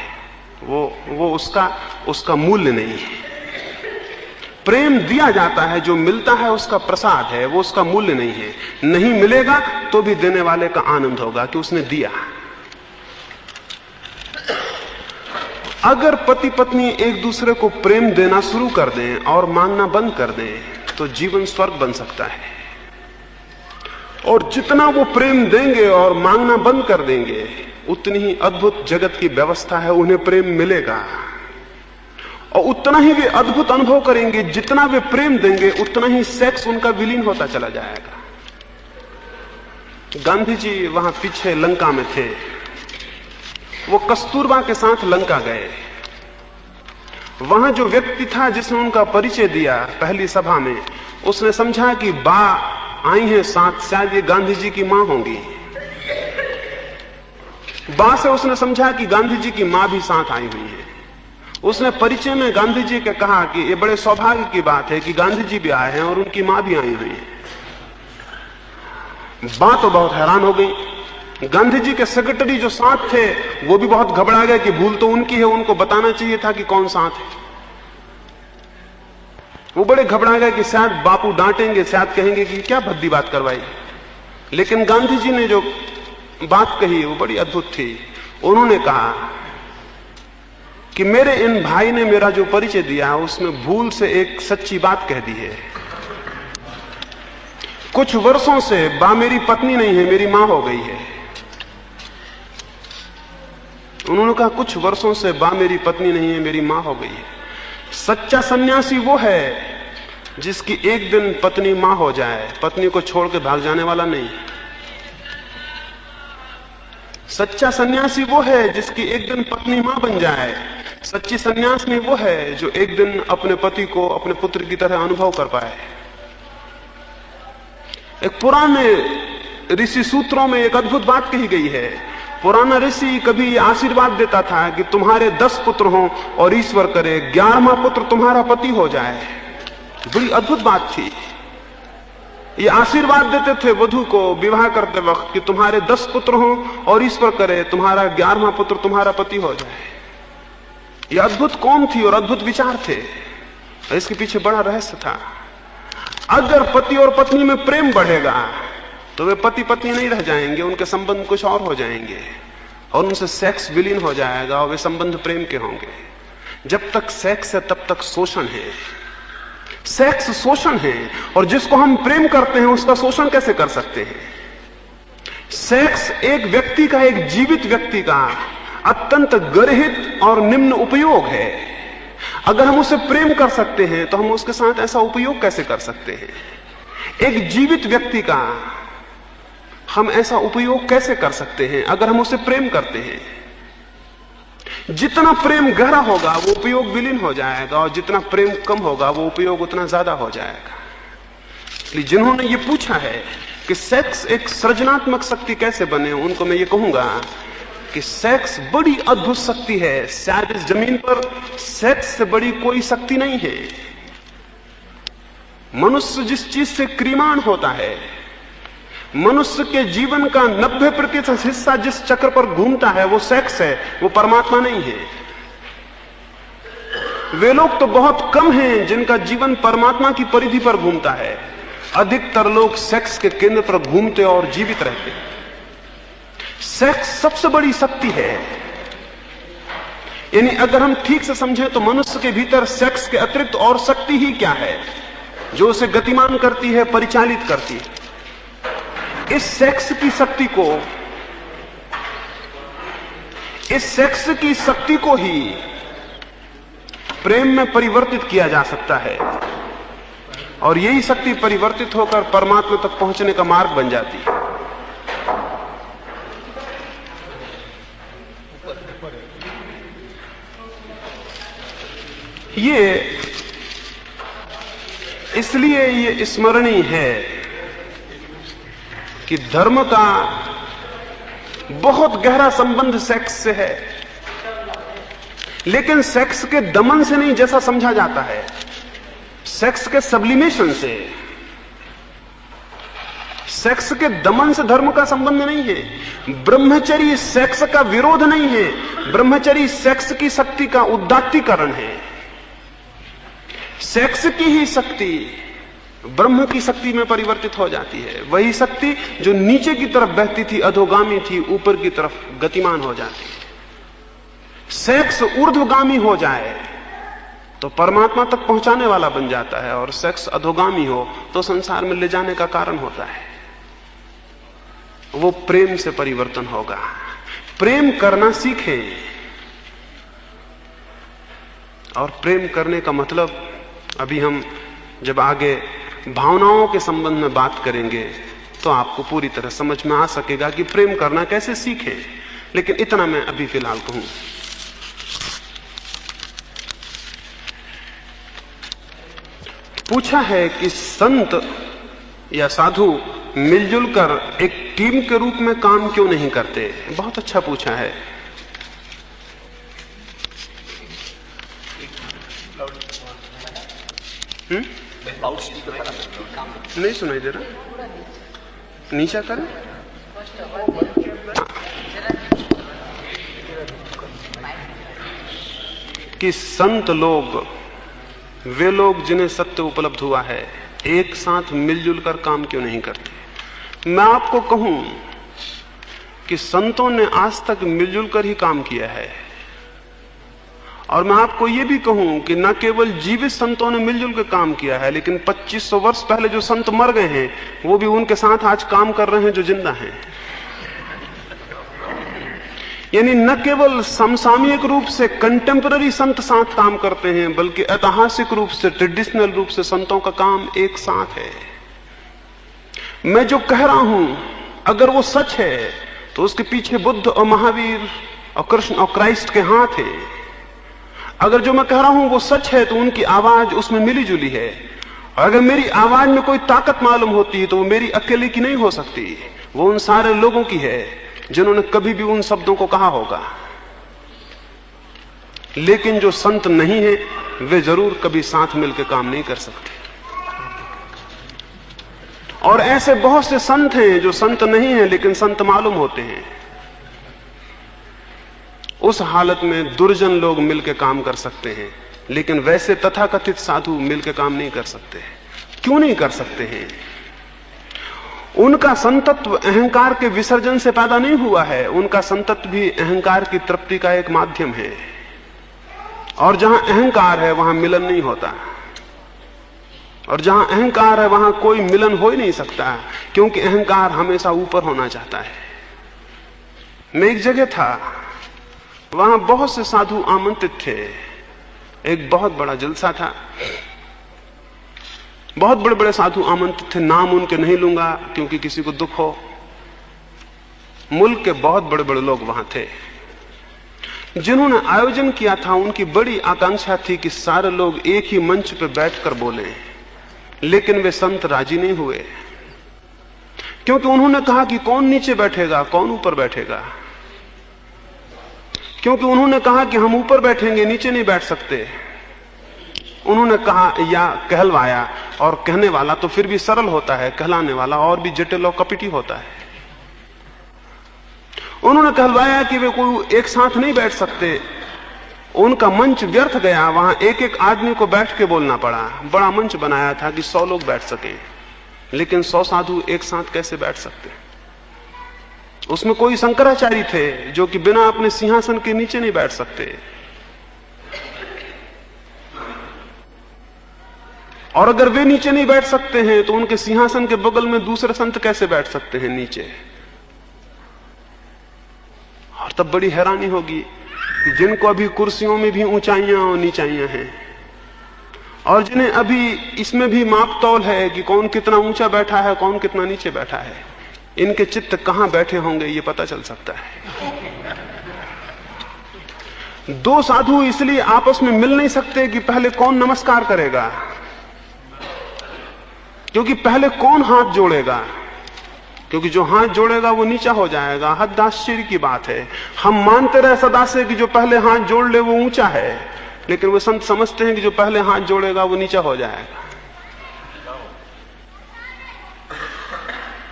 वो उसका मूल्य नहीं है। प्रेम दिया जाता है, जो मिलता है उसका प्रसाद है, वो उसका मूल्य नहीं है। नहीं मिलेगा तो भी देने वाले का आनंद होगा कि उसने दिया। अगर पति पत्नी एक दूसरे को प्रेम देना शुरू कर दें और मांगना बंद कर दें तो जीवन स्वर्ग बन सकता है। और जितना वो प्रेम देंगे और मांगना बंद कर देंगे उतनी ही अद्भुत जगत की व्यवस्था है, उन्हें प्रेम मिलेगा। और उतना ही वे अद्भुत अनुभव करेंगे, जितना वे प्रेम देंगे उतना ही सेक्स उनका विलीन होता चला जाएगा। गांधी जी वहां पीछे लंका में थे, वो कस्तूरबा के साथ लंका गए। वहां जो व्यक्ति था जिसने उनका परिचय दिया पहली सभा में, उसने समझा कि बा आई हैं साथ, शायद ये गांधी जी की मां होंगी। बा से उसने समझा कि गांधी जी की मां भी साथ आई हुई है। उसने परिचय में गांधी जी के कहा कि ये बड़े सौभाग्य की बात है कि गांधी जी भी आए हैं और उनकी मां भी आई हुई है। बा तो बहुत हैरान हो गई। गांधी जी के सेक्रेटरी जो साथ थे वो भी बहुत घबरा गए कि भूल तो उनकी है, उनको बताना चाहिए था कि कौन साथ है। वो बड़े घबरा गए कि शायद बापू डांटेंगे, शायद कहेंगे कि क्या भद्दी बात करवाई। लेकिन गांधी जी ने जो बात कही वो बड़ी अद्भुत थी। उन्होंने कहा कि मेरे इन भाई ने मेरा जो परिचय दिया उसमें भूल से एक सच्ची बात कह दी है। कुछ वर्षों से बा मेरी पत्नी नहीं है, मेरी मां हो गई है। उन्होंने कहा कुछ वर्षों से बा मेरी पत्नी नहीं है, मेरी मां हो गई है। सच्चा सन्यासी वो है जिसकी एक दिन पत्नी मां हो जाए, पत्नी को छोड़ के भाग जाने वाला नहीं। सच्चा सन्यासी वो है जिसकी एक दिन पत्नी मां बन जाए। सच्ची सन्यास में वो है जो एक दिन अपने पति को अपने पुत्र की तरह अनुभव कर पाए। एक पुराने ऋषि सूत्रों में एक अद्भुत बात कही गई है। पुराना ऋषि कभी आशीर्वाद देता था कि तुम्हारे 10 पुत्र हों और ईश्वर करे 11वां पुत्र तुम्हारा पति हो जाए। बड़ी अद्भुत बात थी। ये आशीर्वाद देते थे वधू को विवाह करते वक्त कि तुम्हारे 10 पुत्र हों और ईश्वर करे तुम्हारा 11वां पुत्र तुम्हारा पति हो जाए। यह अद्भुत कौम थी और अद्भुत विचार थे। इसके पीछे बड़ा रहस्य था। अगर पति और पत्नी में प्रेम बढ़ेगा तो वे पति पत्नी नहीं रह जाएंगे, उनके संबंध कुछ और हो जाएंगे और उनसे सेक्स विलीन हो जाएगा और वे संबंध प्रेम के होंगे। जब तक सेक्स है तब तक शोषण है। सेक्स शोषण है और जिसको हम प्रेम करते हैं उसका शोषण कैसे कर सकते हैं? सेक्स एक व्यक्ति का, एक जीवित व्यक्ति का अत्यंत गर्हित और निम्न उपयोग है। अगर हम उसे प्रेम कर सकते हैं तो हम उसके साथ ऐसा उपयोग कैसे कर सकते हैं? एक जीवित व्यक्ति का हम ऐसा उपयोग कैसे कर सकते हैं अगर हम उसे प्रेम करते हैं? जितना प्रेम गहरा होगा वो उपयोग विलीन हो जाएगा और जितना प्रेम कम होगा वो उपयोग उतना ज्यादा हो जाएगा। इसलिए जिन्होंने ये पूछा है कि सेक्स एक सृजनात्मक शक्ति कैसे बने, उनको मैं ये कहूंगा कि सेक्स बड़ी अद्भुत शक्ति है। शायद इस जमीन पर सेक्स से बड़ी कोई शक्ति नहीं है। मनुष्य जिस चीज से क्रीमाण होता है, मनुष्य के जीवन का 90% हिस्सा जिस चक्र पर घूमता है वो सेक्स है, वो परमात्मा नहीं है। वे लोग तो बहुत कम हैं जिनका जीवन परमात्मा की परिधि पर घूमता है। अधिकतर लोग सेक्स के केंद्र पर घूमते और जीवित रहते हैं। सेक्स सबसे बड़ी शक्ति है। यानी अगर हम ठीक से समझें तो मनुष्य के भीतर सेक्स के अतिरिक्त और शक्ति ही क्या है जो उसे गतिमान करती है, परिचालित करती है। इस सेक्स की शक्ति को ही प्रेम में परिवर्तित किया जा सकता है और यही शक्ति परिवर्तित होकर परमात्मा तक पहुंचने का मार्ग बन जाती है। ये इसलिए ये स्मरणीय है कि धर्म का बहुत गहरा संबंध सेक्स से है, लेकिन सेक्स के दमन से नहीं जैसा समझा जाता है, सेक्स के सब्लिमेशन से। सेक्स के दमन से धर्म का संबंध नहीं है। ब्रह्मचर्य सेक्स का विरोध नहीं है, ब्रह्मचर्य सेक्स की शक्ति का उदात्तीकरण है। सेक्स की ही शक्ति ब्रह्म की शक्ति में परिवर्तित हो जाती है। वही शक्ति जो नीचे की तरफ बहती थी, अधोगामी थी, ऊपर की तरफ गतिमान हो जाती है। सेक्स ऊर्ध्वगामी हो जाए तो परमात्मा तक पहुंचाने वाला बन जाता है और सेक्स अधोगामी हो तो संसार में ले जाने का कारण होता है। वो प्रेम से परिवर्तन होगा। प्रेम करना सीखें और प्रेम करने का मतलब अभी हम जब आगे भावनाओं के संबंध में बात करेंगे तो आपको पूरी तरह समझ में आ सकेगा कि प्रेम करना कैसे सीखें। लेकिन इतना मैं अभी फिलहाल कहूं। पूछा है कि संत या साधु मिलजुल कर एक टीम के रूप में काम क्यों नहीं करते। बहुत अच्छा पूछा है। नहीं सुनाई दे रहा, नीचा करें। कि संत लोग, वे लोग जिन्हें सत्य उपलब्ध हुआ है, एक साथ मिलजुल कर काम क्यों नहीं करते। मैं आपको कहूं कि संतों ने आज तक मिलजुल कर ही काम किया है। और मैं आपको यह भी कहूं कि न केवल जीवित संतों ने मिलजुल कर काम किया है, लेकिन 2500 वर्ष पहले जो संत मर गए हैं वो भी उनके साथ आज काम कर रहे हैं जो जिंदा हैं। यानी न केवल समसामयिक रूप से कंटेम्पररी संत साथ काम करते हैं, बल्कि ऐतिहासिक रूप से, ट्रेडिशनल रूप से संतों का काम एक साथ है। मैं जो कह रहा हूं अगर वो सच है तो उसके पीछे बुद्ध और महावीर और कृष्ण और क्राइस्ट के हाथ हैं। अगर जो मैं कह रहा हूं वो सच है तो उनकी आवाज उसमें मिली जुली है। और अगर मेरी आवाज में कोई ताकत मालूम होती है तो वो मेरी अकेले की नहीं हो सकती, वो उन सारे लोगों की है जिन्होंने कभी भी उन शब्दों को कहा होगा। लेकिन जो संत नहीं है वे जरूर कभी साथ मिलकर काम नहीं कर सकते। और ऐसे बहुत से संत हैं जो संत नहीं हैं लेकिन संत मालूम होते हैं। उस हालत में दुर्जन लोग मिलकर काम कर सकते हैं, लेकिन वैसे तथाकथित साधु मिलकर काम नहीं कर सकते। क्यों नहीं कर सकते हैं? उनका संतत्व अहंकार के विसर्जन से पैदा नहीं हुआ है। उनका संतत्व भी अहंकार की तृप्ति का एक माध्यम है, और जहां अहंकार है वहां मिलन नहीं होता, और जहां अहंकार है वहां कोई मिलन हो ही नहीं सकता, क्योंकि अहंकार हमेशा ऊपर होना चाहता है। मैं एक जगह था, वहां बहुत से साधु आमंत्रित थे। एक बहुत बड़ा जलसा था, बहुत बड़े बड़े साधु आमंत्रित थे। नाम उनके नहीं लूंगा क्योंकि किसी को दुख हो। मुल्क के बहुत बड़े बड़े लोग वहां थे। जिन्होंने आयोजन किया था उनकी बड़ी आकांक्षा थी कि सारे लोग एक ही मंच पर बैठकर बोलें, लेकिन वे संत राजी नहीं हुए, क्योंकि उन्होंने कहा कि कौन नीचे बैठेगा, कौन ऊपर बैठेगा। क्योंकि उन्होंने कहा कि हम ऊपर बैठेंगे, नीचे नहीं बैठ सकते। उन्होंने कहा या कहलवाया, और कहने वाला तो फिर भी सरल होता है, कहलाने वाला और भी जटिल और कपटी होता है। उन्होंने कहलवाया कि वे कोई एक साथ नहीं बैठ सकते। उनका मंच व्यर्थ गया, वहां एक एक आदमी को बैठ के बोलना पड़ा। बड़ा मंच बनाया था कि 100 लोग बैठ सकें, लेकिन 100 साधु एक साथ कैसे बैठ सकते? उसमें कोई शंकराचार्य थे जो कि बिना अपने सिंहासन के नीचे नहीं बैठ सकते, और अगर वे नीचे नहीं बैठ सकते हैं तो उनके सिंहासन के बगल में दूसरे संत कैसे बैठ सकते हैं नीचे? और तब बड़ी हैरानी होगी कि जिनको अभी कुर्सियों में भी ऊंचाइयां और नीचाइयां हैं, और जिन्हें अभी इसमें भी माप तौल है कि कौन कितना ऊंचा बैठा है, कौन कितना नीचे बैठा है, इनके चित्त कहां बैठे होंगे ये पता चल सकता है। दो साधु इसलिए आपस में मिल नहीं सकते कि पहले कौन नमस्कार करेगा, क्योंकि पहले कौन हाथ जोड़ेगा, क्योंकि जो हाथ जोड़ेगा वो नीचा हो जाएगा। हद आश्चर्य की बात है। हम मानते रहे सदा से कि जो पहले हाथ जोड़ ले वो ऊंचा है, लेकिन वो संत समझते हैं कि जो पहले हाथ जोड़ेगा वो नीचा हो जाएगा।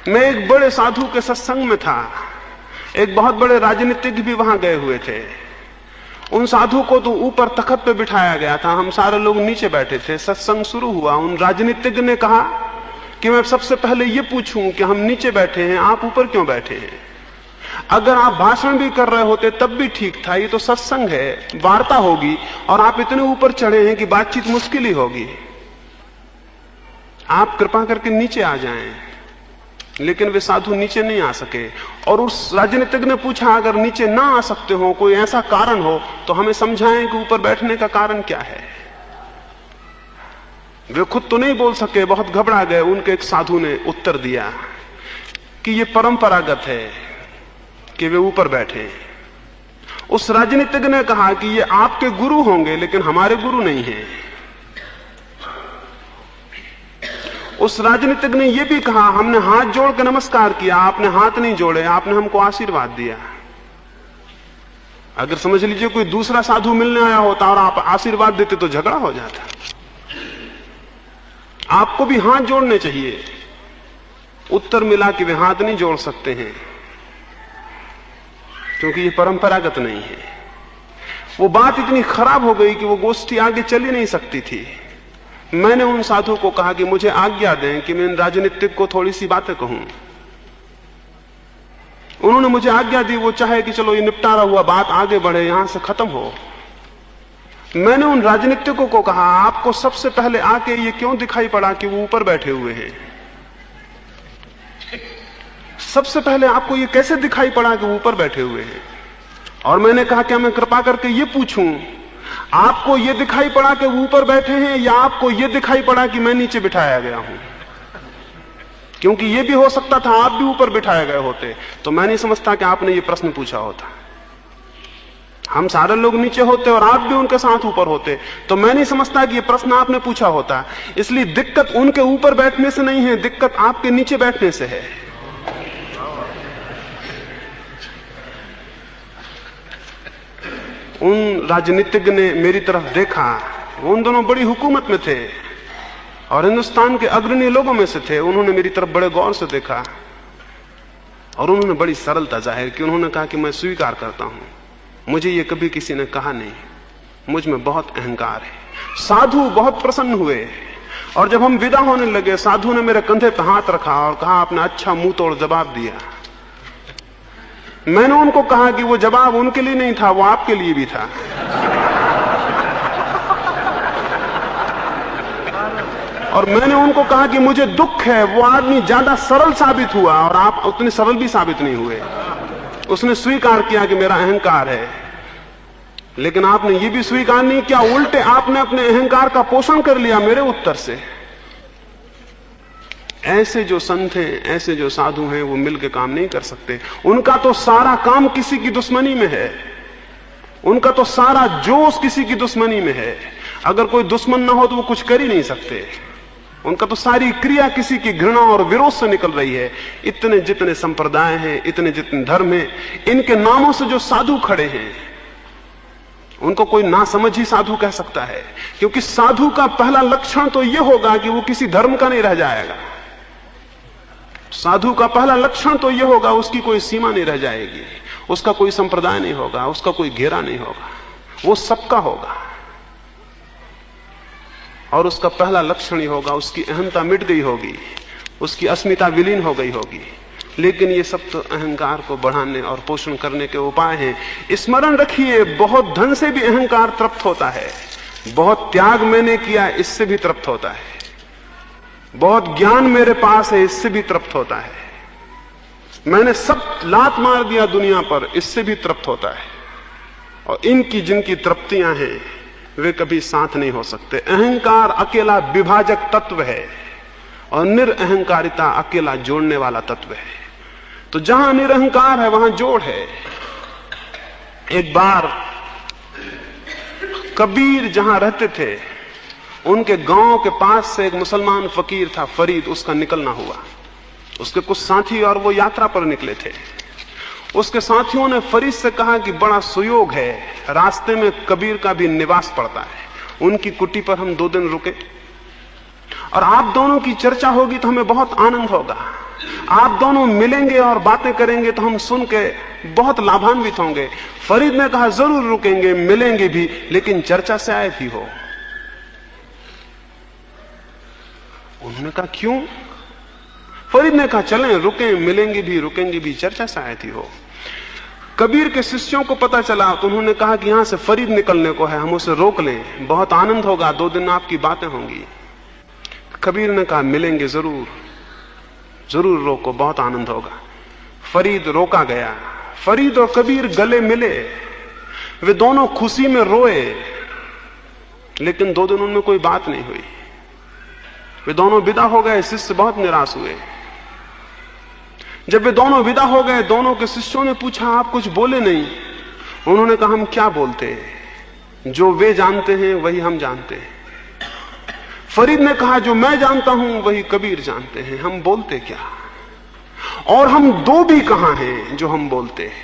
मैं एक बड़े साधु के सत्संग में था। एक बहुत बड़े राजनीतिज्ञ भी वहां गए हुए थे। उन साधु को तो ऊपर तख्त पे बिठाया गया था, हम सारे लोग नीचे बैठे थे। सत्संग शुरू हुआ। उन राजनीतिज्ञ ने कहा कि मैं सबसे पहले ये पूछूं कि हम नीचे बैठे हैं, आप ऊपर क्यों बैठे हैं? अगर आप भाषण भी कर रहे होते तब भी ठीक था, ये तो सत्संग है, वार्ता होगी, और आप इतने ऊपर चढ़े हैं कि बातचीत मुश्किल ही होगी। आप कृपा करके नीचे आ जाएं। लेकिन वे साधु नीचे नहीं आ सके। और उस राजनीतिज्ञ ने पूछा, अगर नीचे ना आ सकते हो, कोई ऐसा कारण हो तो हमें समझाएं कि ऊपर बैठने का कारण क्या है। वे खुद तो नहीं बोल सके, बहुत घबरा गए। उनके एक साधु ने उत्तर दिया कि ये परंपरागत है कि वे ऊपर बैठे। उस राजनीतिज्ञ ने कहा कि ये आपके गुरु होंगे, लेकिन हमारे गुरु नहीं हैं। उस राजनीतिज्ञ ने यह भी कहा, हमने हाथ जोड़ के नमस्कार किया, आपने हाथ नहीं जोड़े, आपने हमको आशीर्वाद दिया। अगर समझ लीजिए कोई दूसरा साधु मिलने आया होता और आप आशीर्वाद देते तो झगड़ा हो जाता। आपको भी हाथ जोड़ने चाहिए। उत्तर मिला कि वे हाथ नहीं जोड़ सकते हैं, क्योंकि ये परंपरागत नहीं है। वो बात इतनी खराब हो गई कि वो गोष्ठी आगे चल ही नहीं सकती थी। मैंने उन साधु को कहा कि मुझे आज्ञा दें कि मैं इन राजनीतिक को थोड़ी सी बातें कहूं। उन्होंने मुझे आज्ञा दी। वो चाहे कि चलो ये निपटारा हुआ, बात आगे बढ़े, यहां से खत्म हो। मैंने उन राजनीतिकों को कहा, आपको सबसे पहले आके ये क्यों दिखाई पड़ा कि वो ऊपर बैठे हुए हैं? सबसे पहले आपको ये कैसे दिखाई पड़ा कि वो ऊपर बैठे हुए हैं? और मैंने कहा, क्या मैं कृपा करके ये पूछूं, आपको ये दिखाई पड़ा कि वो ऊपर बैठे हैं, या आपको ये दिखाई पड़ा कि मैं नीचे बिठाया गया हूं? क्योंकि ये भी हो सकता था आप भी ऊपर बिठाए गए होते। तो मैं नहीं समझता कि आपने ये प्रश्न पूछा होता। हम सारे लोग नीचे होते और आप भी उनके साथ ऊपर होते, तो मैं नहीं समझता कि ये प्रश्न आपने पूछा होता। इसलिए दिक्कत उनके ऊपर बैठने से नहीं है, दिक्कत आपके नीचे बैठने से है। उन राजनीतिज्ञ ने मेरी तरफ देखा। उन दोनों बड़ी हुकूमत में थे और हिंदुस्तान के अग्रणी लोगों में से थे। उन्होंने मेरी तरफ बड़े गौर से देखा और उन्होंने बड़ी सरलता जाहिर की। उन्होंने कहा कि मैं स्वीकार करता हूं। मुझे ये कभी किसी ने कहा नहीं, मुझ में बहुत अहंकार है। साधु बहुत प्रसन्न हुए और जब हम विदा होने लगे साधु ने मेरे कंधे पर हाथ रखा और कहा आपने अच्छा मुंह तोड़ जवाब दिया। मैंने उनको कहा कि वो जवाब उनके लिए नहीं था, वो आपके लिए भी था। और मैंने उनको कहा कि मुझे दुख है, वो आदमी ज्यादा सरल साबित हुआ और आप उतने सरल भी साबित नहीं हुए। उसने स्वीकार किया कि मेरा अहंकार है, लेकिन आपने ये भी स्वीकार नहीं किया, उल्टे आपने अपने अहंकार का पोषण कर लिया मेरे उत्तर से। ऐसे जो संत हैं, ऐसे जो साधु हैं, वो मिलकर काम नहीं कर सकते। उनका तो सारा काम किसी की दुश्मनी में है, उनका तो सारा जोश किसी की दुश्मनी में है। अगर कोई दुश्मन ना हो तो वो कुछ कर ही नहीं सकते। उनका तो सारी क्रिया किसी की घृणा और विरोध से निकल रही है। इतने जितने संप्रदाय हैं, इतने जितने धर्म हैं, इनके नामों से जो साधु खड़े हैं उनको कोई नासमझ ही साधु कह सकता है, क्योंकि साधु का पहला लक्षण तो यह होगा कि वो किसी धर्म का नहीं रह जाएगा। साधु का पहला लक्षण तो यह होगा उसकी कोई सीमा नहीं रह जाएगी, उसका कोई संप्रदाय नहीं होगा, उसका कोई घेरा नहीं होगा, वो सबका होगा। और उसका पहला लक्षण ही होगा उसकी अहंता मिट गई होगी, उसकी अस्मिता विलीन हो गई होगी। लेकिन ये सब तो अहंकार को बढ़ाने और पोषण करने के उपाय हैं। स्मरण रखिए, बहुत धन से भी अहंकार तृप्त होता है, बहुत त्याग मैंने किया इससे भी तृप्त होता है, बहुत ज्ञान मेरे पास है इससे भी तृप्त होता है, मैंने सब लात मार दिया दुनिया पर इससे भी तृप्त होता है। और इनकी जिनकी तृप्तियां हैं वे कभी साथ नहीं हो सकते। अहंकार अकेला विभाजक तत्व है और निरअहंकारिता अकेला जोड़ने वाला तत्व है। तो जहां निरअहकार है वहां जोड़ है। एक बार कबीर जहां रहते थे उनके गांव के पास से एक मुसलमान फकीर था, फरीद, उसका निकलना हुआ। उसके कुछ साथी और वो यात्रा पर निकले थे। उसके साथियों ने फरीद से कहा कि बड़ा सुयोग है, रास्ते में कबीर का भी निवास पड़ता है, उनकी कुटी पर हम 2 दिन रुके और आप दोनों की चर्चा होगी तो हमें बहुत आनंद होगा। आप दोनों मिलेंगे और बातें करेंगे तो हम सुन के बहुत लाभान्वित होंगे। फरीद ने कहा जरूर रुकेंगे, मिलेंगे भी, लेकिन चर्चा से आए भी हो। उन्होंने कहा क्यों? फरीद ने कहा चलें, रुकें, मिलेंगे भी, रुकेंगे भी, चर्चा से आए थी हो। कबीर के शिष्यों को पता चला तो उन्होंने कहा कि यहां से फरीद निकलने को है, हम उसे रोक लें, बहुत आनंद होगा, 2 दिन आपकी बातें होंगी। कबीर ने कहा मिलेंगे जरूर, जरूर रोको, बहुत आनंद होगा। फरीद रोका गया। फरीद और कबीर गले मिले, वे दोनों खुशी में रोए, लेकिन 2 दिन उनमें कोई बात नहीं हुई। वे दोनों विदा हो गए, शिष्य बहुत निराश हुए। जब वे दोनों विदा हो गए, दोनों के शिष्यों ने पूछा आप कुछ बोले नहीं। उन्होंने कहा हम क्या बोलते हैं, जो वे जानते हैं वही हम जानते हैं। फरीद ने कहा जो मैं जानता हूं वही कबीर जानते हैं, हम बोलते क्या? और हम 2 भी कहां हैं जो हम बोलते हैं?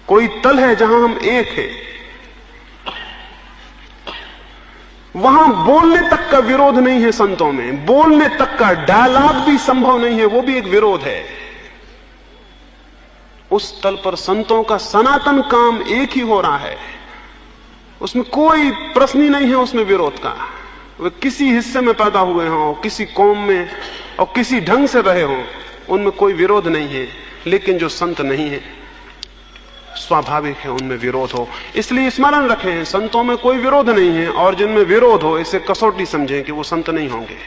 कोई तल है जहां हम एक हैं, वहां बोलने तक का विरोध नहीं है। संतों में बोलने तक का डायलॉग भी संभव नहीं है, वो भी एक विरोध है। उस तल पर संतों का सनातन काम एक ही हो रहा है, उसमें कोई प्रश्न ही नहीं है उसमें विरोध का। वे किसी हिस्से में पैदा हुए हों, किसी कौम में और किसी ढंग से रहे हों, उनमें कोई विरोध नहीं है। लेकिन जो संत नहीं है, स्वाभाविक है उनमें विरोध हो। इसलिए स्मरण रखें, संतों में कोई विरोध नहीं है, और जिनमें विरोध हो इसे कसौटी समझें कि वो संत नहीं होंगे।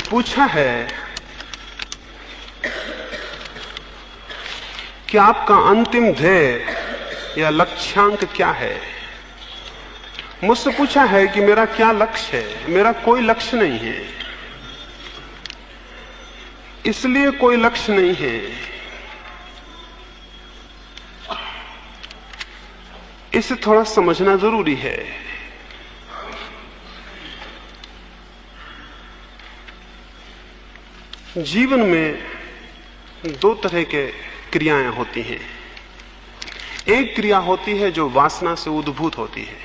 पूछा है कि आपका अंतिम ध्येय या लक्ष्यांक क्या है? मुझसे पूछा है कि मेरा क्या लक्ष्य है। मेरा कोई लक्ष्य नहीं है, इसलिए कोई लक्ष्य नहीं है। इसे थोड़ा समझना जरूरी है। जीवन में दो तरह के क्रियाएं होती हैं। एक क्रिया होती है जो वासना से उद्भूत होती है,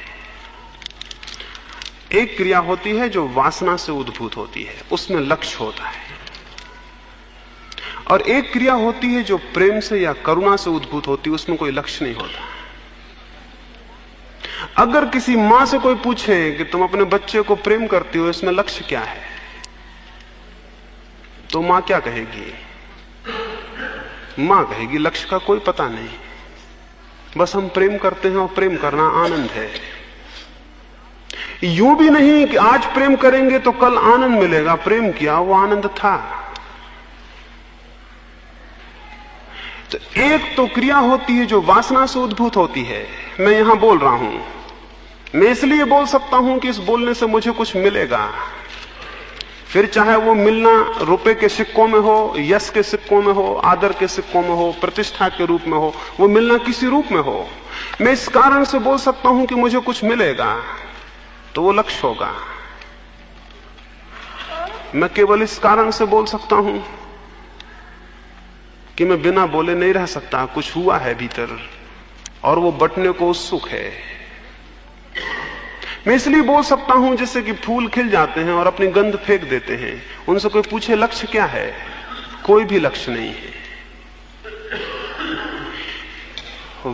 एक क्रिया होती है जो वासना से उद्भूत होती है, उसमें लक्ष्य होता है। और एक क्रिया होती है जो प्रेम से या करुणा से उद्भूत होती है, उसमें कोई लक्ष्य नहीं होता। अगर किसी मां से कोई पूछे कि तुम अपने बच्चे को प्रेम करती हो, इसमें लक्ष्य क्या है, तो मां क्या कहेगी? मां कहेगी लक्ष्य का कोई पता नहीं, बस हम प्रेम करते हैं और प्रेम करना आनंद है। यूं भी नहीं कि आज प्रेम करेंगे तो कल आनंद मिलेगा, प्रेम किया वो आनंद था। तो एक तो क्रिया होती है जो वासना से उद्भूत होती है। मैं यहां बोल रहा हूं, मैं इसलिए बोल सकता हूं कि इस बोलने से मुझे कुछ मिलेगा, फिर चाहे वो मिलना रुपए के सिक्कों में हो, यश के सिक्कों में हो, आदर के सिक्कों में हो, प्रतिष्ठा के रूप में हो, वो मिलना किसी रूप में हो। मैं इस कारण से बोल सकता हूं कि मुझे कुछ मिलेगा, तो वो लक्ष्य होगा। मैं केवल इस कारण से बोल सकता हूं कि मैं बिना बोले नहीं रह सकता, कुछ हुआ है भीतर और वो बंटने को उत्सुक है। मैं इसलिए बोल सकता हूं जैसे कि फूल खिल जाते हैं और अपनी गंध फेंक देते हैं, उनसे कोई पूछे लक्ष्य क्या है, कोई भी लक्ष्य नहीं है।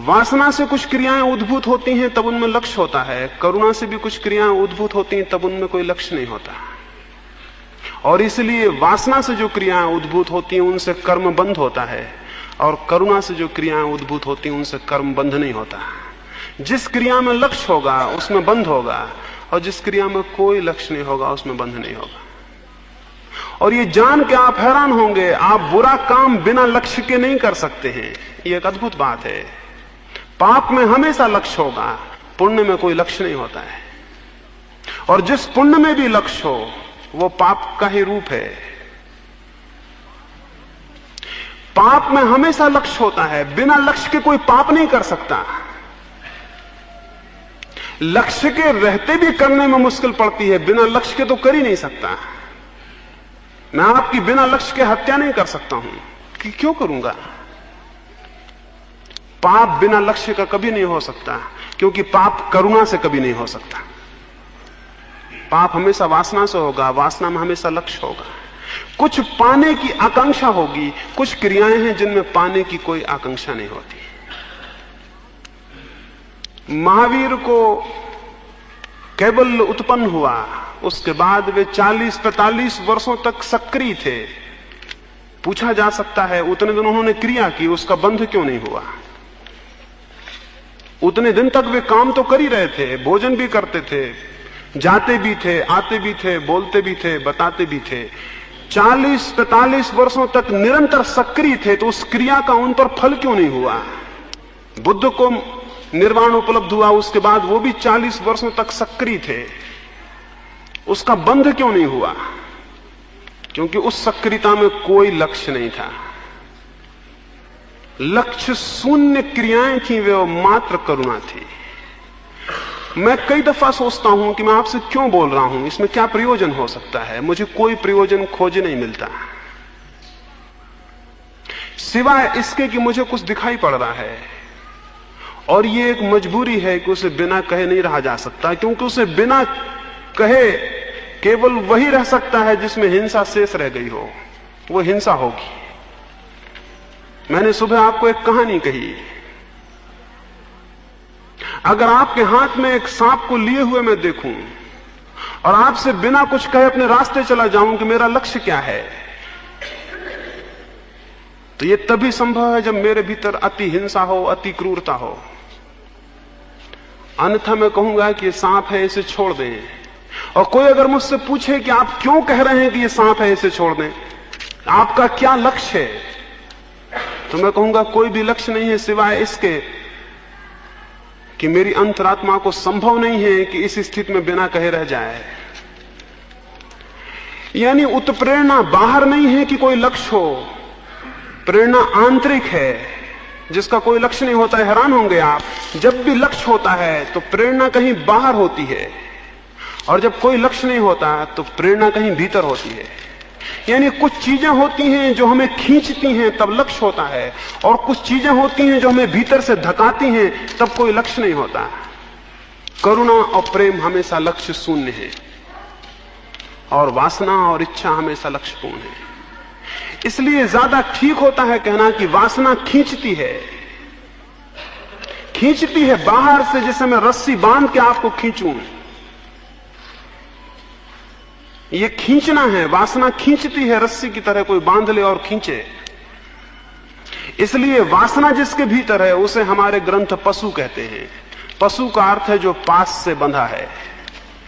वासना से कुछ क्रियाएं उद्भूत होती हैं तब उनमें लक्ष्य होता है, करुणा से भी कुछ क्रियाएं उद्भूत होती हैं तब उनमें कोई लक्ष्य नहीं होता। और इसलिए वासना से जो क्रियाएं उद्भूत होती हैं उनसे कर्म बंध होता है, और करुणा से जो क्रियाएं उद्भूत होती हैं उनसे कर्म बंध नहीं होता। जिस क्रिया में लक्ष्य होगा उसमें बंध होगा, और जिस क्रिया में कोई लक्ष्य नहीं होगा उसमें बंध नहीं होगा। और ये जान के आप हैरान होंगे, आप बुरा काम बिना लक्ष्य के नहीं कर सकते हैं। ये एक अद्भुत बात है। पाप में हमेशा लक्ष्य होगा, पुण्य में कोई लक्ष्य नहीं होता है। और जिस पुण्य में भी लक्ष्य हो वो पाप का ही रूप है। पाप में हमेशा लक्ष्य होता है, बिना लक्ष्य के कोई पाप नहीं कर सकता। लक्ष्य के रहते भी करने में मुश्किल पड़ती है, बिना लक्ष्य के तो कर ही नहीं सकता। मैं आपकी बिना लक्ष्य के हत्या नहीं कर सकता हूं कि क्यों करूंगा। पाप बिना लक्ष्य का कभी नहीं हो सकता, क्योंकि पाप करुणा से कभी नहीं हो सकता। पाप हमेशा वासना से होगा, वासना में हमेशा लक्ष्य होगा। कुछ पाने की आकांक्षा होगी, कुछ क्रियाएं हैं जिनमें पाने की कोई आकांक्षा नहीं होती। महावीर को कैवल्य उत्पन्न हुआ, उसके बाद वे 40-45 वर्षों तक सक्रिय थे। पूछा जा सकता है उतने दिन उन्होंने क्रिया की, उसका बंध क्यों नहीं हुआ? उतने दिन तक वे काम तो कर ही रहे थे, भोजन भी करते थे, जाते भी थे, आते भी थे, बोलते भी थे, बताते भी थे। 40-45 वर्षों तक निरंतर सक्रिय थे, तो उस क्रिया का उन पर फल क्यों नहीं हुआ? बुद्ध को निर्वाण उपलब्ध हुआ, उसके बाद वो भी 40 वर्षों तक सक्रिय थे, उसका बंध क्यों नहीं हुआ? क्योंकि उस सक्रियता में कोई लक्ष्य नहीं था। लक्ष्य शून्य क्रियाएं थी, वे मात्र करुणा थी। मैं कई दफा सोचता हूं कि मैं आपसे क्यों बोल रहा हूं, इसमें क्या प्रयोजन हो सकता है? मुझे कोई प्रयोजन खोज नहीं मिलता, सिवाय इसके कि मुझे कुछ दिखाई पड़ रहा है, और ये एक मजबूरी है कि उसे बिना कहे नहीं रहा जा सकता, क्योंकि उसे बिना कहे केवल वही रह सकता है जिसमें हिंसा शेष रह गई हो, वो हिंसा होगी। मैंने सुबह आपको एक कहानी कही। अगर आपके हाथ में एक सांप को लिए हुए मैं देखूं और आपसे बिना कुछ कहे अपने रास्ते चला जाऊं कि मेरा लक्ष्य क्या है, तो यह तभी संभव है जब मेरे भीतर अति हिंसा हो, अति क्रूरता हो। अन्यथा मैं कहूंगा कि ये सांप है, इसे छोड़ दें। और कोई अगर मुझसे पूछे कि आप क्यों कह रहे हैं कि ये सांप है, इसे छोड़ दें, आपका क्या लक्ष्य है, तो मैं कहूंगा कोई भी लक्ष्य नहीं है सिवाय इसके कि मेरी अंतरात्मा को संभव नहीं है कि इस स्थिति में बिना कहे रह जाए। यानी उत्प्रेरणा बाहर नहीं है कि कोई लक्ष्य हो, प्रेरणा आंतरिक है जिसका कोई लक्ष्य नहीं होता है। हैरान होंगे आप, जब भी लक्ष्य होता है तो प्रेरणा कहीं बाहर होती है, और जब कोई लक्ष्य नहीं होता तो प्रेरणा कहीं भीतर होती है। यानी कुछ चीजें होती हैं जो हमें खींचती हैं, तब लक्ष्य होता है, और कुछ चीजें होती हैं जो हमें भीतर से धकाती हैं, तब कोई लक्ष्य नहीं होता। करुणा और प्रेम हमेशा लक्ष्य शून्य है, और वासना और इच्छा हमेशा लक्ष्यपूर्ण है। इसलिए ज्यादा ठीक होता है कहना कि वासना खींचती है बाहर से, जैसे मैं रस्सी बांध के आपको खींचूं। ये खींचना है, वासना खींचती है रस्सी की तरह, कोई बांध ले और खींचे। इसलिए वासना जिसके भीतर है उसे हमारे ग्रंथ पशु कहते हैं। पशु का अर्थ है जो पास से बंधा है,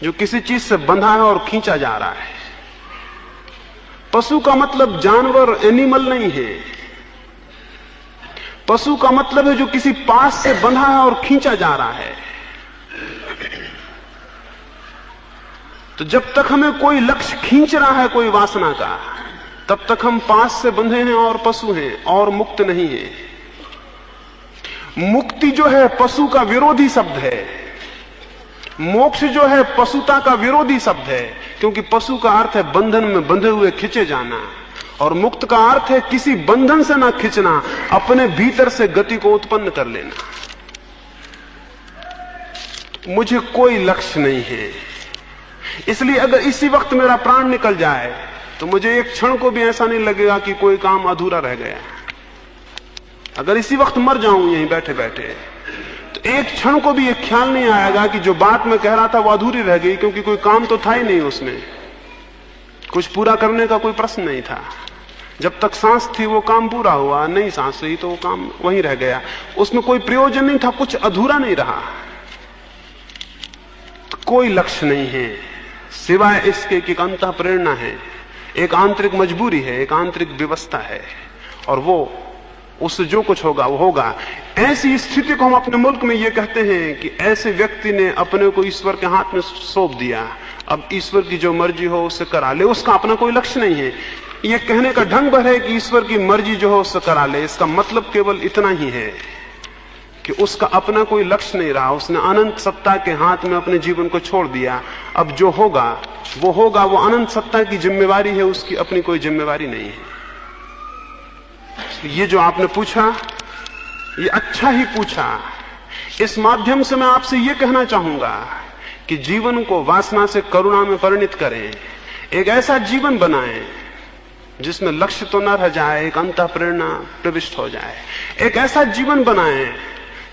जो किसी चीज से बंधा है और खींचा जा रहा है। पशु का मतलब जानवर, एनिमल नहीं है। पशु का मतलब है जो किसी पास से बंधा है और खींचा जा रहा है। तो जब तक हमें कोई लक्ष्य खींच रहा है कोई वासना का, तब तक हम पास से बंधे हैं और पशु हैं, और मुक्त नहीं है। मुक्ति जो है पशु का विरोधी शब्द है। मोक्ष जो है पशुता का विरोधी शब्द है, क्योंकि पशु का अर्थ है बंधन में बंधे हुए खींचे जाना, और मुक्त का अर्थ है किसी बंधन से ना खींचना, अपने भीतर से गति को उत्पन्न कर लेना। मुझे कोई लक्ष्य नहीं है, इसलिए अगर इसी वक्त मेरा प्राण निकल जाए तो मुझे एक क्षण को भी ऐसा नहीं लगेगा कि कोई काम अधूरा रह गया। अगर इसी वक्त मर जाऊं यहीं बैठे बैठे, तो एक क्षण को भी एक ख्याल नहीं आएगा कि जो बात मैं कह रहा था वो अधूरी रह गई, क्योंकि कोई काम तो था ही नहीं, उसमें कुछ पूरा करने का कोई प्रश्न नहीं था। जब तक सांस थी वो काम पूरा हुआ, नहीं सांस रही तो वो काम वहीं रह गया, उसमें कोई प्रयोजन नहीं था, कुछ अधूरा नहीं रहा। तो कोई लक्ष्य नहीं है सिवाय इसके कि अंतः प्रेरणा है, एक आंतरिक मजबूरी है, एक आंतरिक व्यवस्था है, और वो उससे जो कुछ होगा वो होगा। ऐसी स्थिति को हम अपने मुल्क में ये कहते हैं कि ऐसे व्यक्ति ने अपने को ईश्वर के हाथ में सौंप दिया, अब ईश्वर की जो मर्जी हो उससे करा ले, उसका अपना कोई लक्ष्य नहीं है। ये कहने का ढंग भर है कि ईश्वर की मर्जी जो हो उससे करा ले, इसका मतलब केवल इतना ही है कि उसका अपना कोई लक्ष्य नहीं रहा, उसने अनंत सत्ता के हाथ में अपने जीवन को छोड़ दिया। अब जो होगा वो होगा, वो अनंत सत्ता की जिम्मेवारी है, उसकी अपनी कोई जिम्मेवारी नहीं है। ये जो आपने पूछा ये अच्छा ही पूछा। इस माध्यम से मैं आपसे ये कहना चाहूंगा कि जीवन को वासना से करुणा में परिणित करें, एक ऐसा जीवन बनाएं जिसमें लक्ष्य तो न रह जाए, एक अंतः प्रेरणा प्रविष्ट हो जाए। एक ऐसा जीवन बनाएं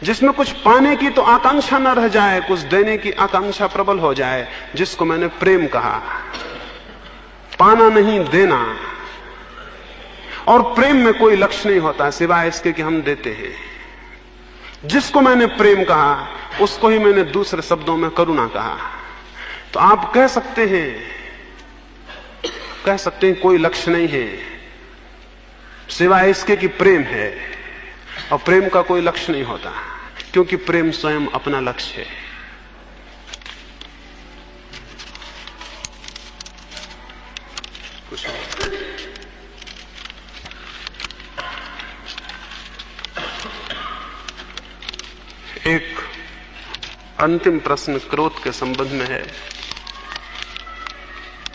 जिसमें कुछ पाने की तो आकांक्षा न रह जाए, कुछ देने की आकांक्षा प्रबल हो जाए, जिसको मैंने प्रेम कहा। पाना नहीं, देना। और प्रेम में कोई लक्ष्य नहीं होता सिवाय इसके कि हम देते हैं। जिसको मैंने प्रेम कहा उसको ही मैंने दूसरे शब्दों में करुणा कहा। तो आप कह सकते हैं कोई लक्ष्य नहीं है सिवाय इसके कि प्रेम है, और प्रेम का कोई लक्ष्य नहीं होता, क्योंकि प्रेम स्वयं अपना लक्ष्य है। कुछ एक अंतिम प्रश्न क्रोध के संबंध में है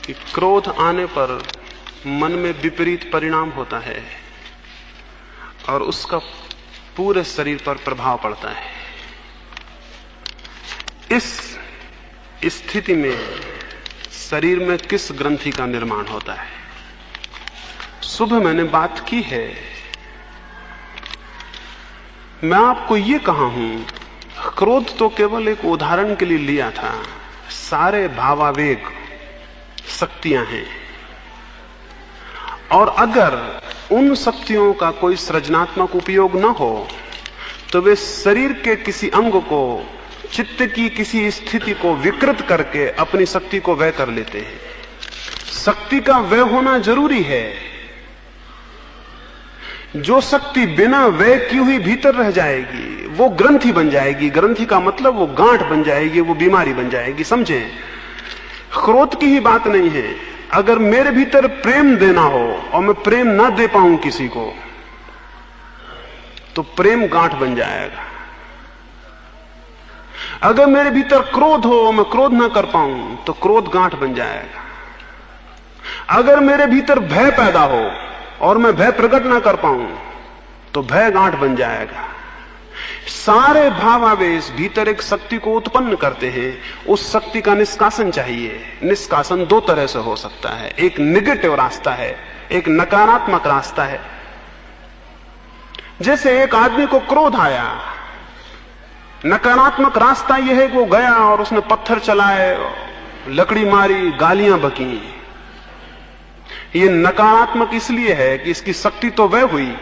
कि क्रोध आने पर मन में विपरीत परिणाम होता है और उसका पूरे शरीर पर प्रभाव पड़ता है। इस स्थिति में शरीर में किस ग्रंथि का निर्माण होता है? सुबह मैंने बात की है। मैं आपको ये कहा हूं, क्रोध तो केवल एक उदाहरण के लिए लिया था। सारे भावावेग शक्तियां हैं, और अगर उन शक्तियों का कोई सृजनात्मक उपयोग न हो तो वे शरीर के किसी अंग को, चित्त की किसी स्थिति को विकृत करके अपनी शक्ति को व्यय कर लेते हैं। शक्ति का व्यय होना जरूरी है। जो शक्ति बिना व्यय की हुई भीतर रह जाएगी वो ग्रंथि बन जाएगी। ग्रंथि का मतलब वो गांठ बन जाएगी, वो बीमारी बन जाएगी। समझें, क्रोध की ही बात नहीं है। अगर मेरे भीतर प्रेम देना हो और मैं प्रेम ना दे पाऊं किसी को, तो प्रेम गांठ बन जाएगा। अगर मेरे भीतर क्रोध हो और मैं क्रोध ना कर पाऊं तो क्रोध गांठ बन जाएगा। अगर मेरे भीतर भय पैदा हो और मैं भय प्रकट ना कर पाऊं तो भय गांठ बन जाएगा। सारे भावावेश भीतर एक शक्ति को उत्पन्न करते हैं, उस शक्ति का निष्कासन चाहिए। निष्कासन दो तरह से हो सकता है, एक निगेटिव रास्ता है, एक नकारात्मक रास्ता है। जैसे एक आदमी को क्रोध आया, नकारात्मक रास्ता यह है कि वो गया और उसने पत्थर चलाए, लकड़ी मारी, गालियां बकी। ये नकारात्मक इसलिए है कि इसकी शक्ति तो वह हुई,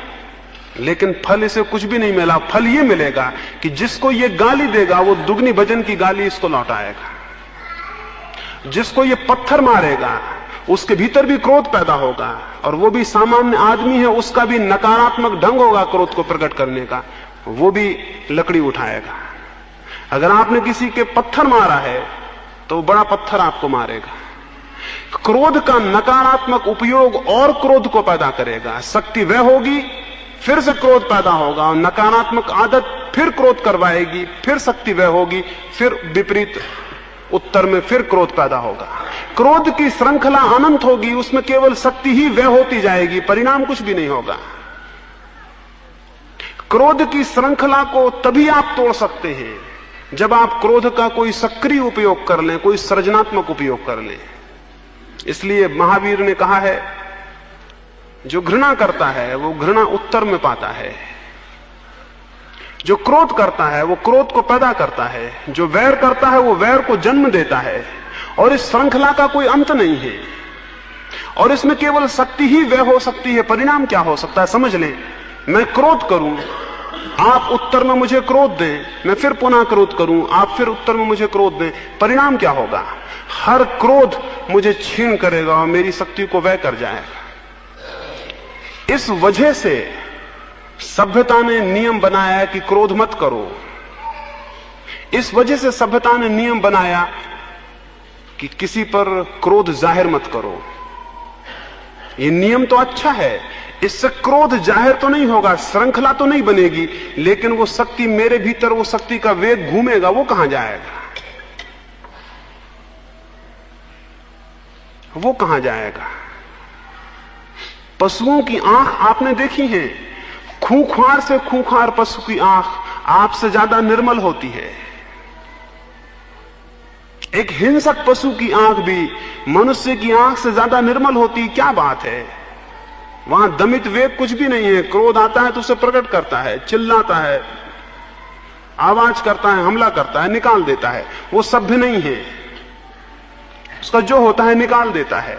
लेकिन फल इसे कुछ भी नहीं मिला। फल ये मिलेगा कि जिसको ये गाली देगा वो दुगनी भजन की गाली इसको लौटाएगा। जिसको ये पत्थर मारेगा उसके भीतर भी क्रोध पैदा होगा, और वो भी सामान्य आदमी है, उसका भी नकारात्मक ढंग होगा क्रोध को प्रकट करने का, वो भी लकड़ी उठाएगा। अगर आपने किसी के पत्थर मारा है तो बड़ा पत्थर आपको मारेगा। क्रोध का नकारात्मक उपयोग और क्रोध को पैदा करेगा। शक्ति वह होगी, फिर से क्रोध पैदा होगा, और नकारात्मक आदत फिर क्रोध करवाएगी, फिर शक्ति वह होगी, फिर विपरीत उत्तर में फिर क्रोध पैदा होगा। क्रोध की श्रृंखला अनंत होगी, उसमें केवल शक्ति ही वह होती जाएगी, परिणाम कुछ भी नहीं होगा। क्रोध की श्रृंखला को तभी आप तोड़ सकते हैं जब आप क्रोध का कोई सक्रिय उपयोग कर लें, कोई सृजनात्मक उपयोग कर लें। इसलिए महावीर ने कहा है, जो घृणा करता है वो घृणा उत्तर में पाता है, जो क्रोध करता है वो क्रोध को पैदा करता है, जो वैर करता है वो वैर को जन्म देता है। और इस श्रृंखला का कोई अंत नहीं है, और इसमें केवल शक्ति ही वह हो सकती है। परिणाम क्या हो सकता है समझ लें। मैं क्रोध करूं, आप उत्तर में मुझे क्रोध दें, मैं फिर पुनः क्रोध करूं, आप फिर उत्तर में मुझे क्रोध दें, परिणाम क्या होगा? हर क्रोध मुझे छीन करेगा और मेरी शक्ति को वह कर जाएगा। इस वजह से सभ्यता ने नियम बनाया कि क्रोध मत करो। इस वजह से सभ्यता ने नियम बनाया कि किसी पर क्रोध जाहिर मत करो। ये नियम तो अच्छा है, इससे क्रोध जाहिर तो नहीं होगा, श्रृंखला तो नहीं बनेगी, लेकिन वो शक्ति मेरे भीतर, वो शक्ति का वेग घूमेगा, वो कहां जाएगा? वो कहां जाएगा? पशुओं की आंख आपने देखी है, खूंखार से खूंखार पशु की आंख आपसे ज्यादा निर्मल होती है। एक हिंसक पशु की आंख भी मनुष्य की आंख से ज्यादा निर्मल होती। क्या बात है? वहां दमित वेग कुछ भी नहीं है। क्रोध आता है तो उसे प्रकट करता है, चिल्लाता है, आवाज करता है, हमला करता है, निकाल देता है। वो सभ्य नहीं है, उसका जो होता है निकाल देता है।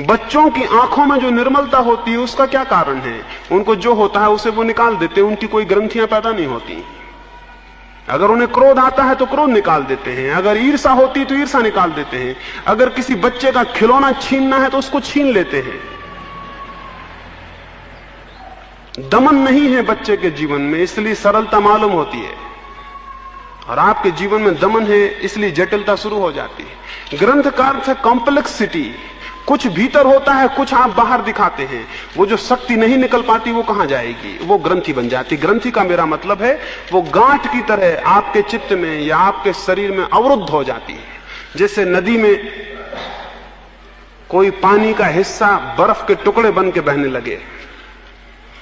बच्चों की आंखों में जो निर्मलता होती है उसका क्या कारण है? उनको जो होता है उसे वो निकाल देते हैं, उनकी कोई ग्रंथियां पैदा नहीं होती। अगर उन्हें क्रोध आता है तो क्रोध निकाल देते हैं, अगर ईर्षा होती है तो ईर्षा निकाल देते हैं, अगर किसी बच्चे का खिलौना छीनना है तो उसको छीन लेते हैं। दमन नहीं है बच्चे के जीवन में, इसलिए सरलता मालूम होती है, और आपके जीवन में दमन है इसलिए जटिलता शुरू हो जाती है। ग्रंथ का अर्थ है कॉम्प्लेक्सिटी। कुछ भीतर होता है, कुछ आप बाहर दिखाते हैं। वो जो शक्ति नहीं निकल पाती वो कहां जाएगी? वो ग्रंथि बन जाती। ग्रंथि का मेरा मतलब है वो गांठ की तरह आपके चित्त में या आपके शरीर में अवरुद्ध हो जाती है। जैसे नदी में कोई पानी का हिस्सा बर्फ के टुकड़े बन के बहने लगे,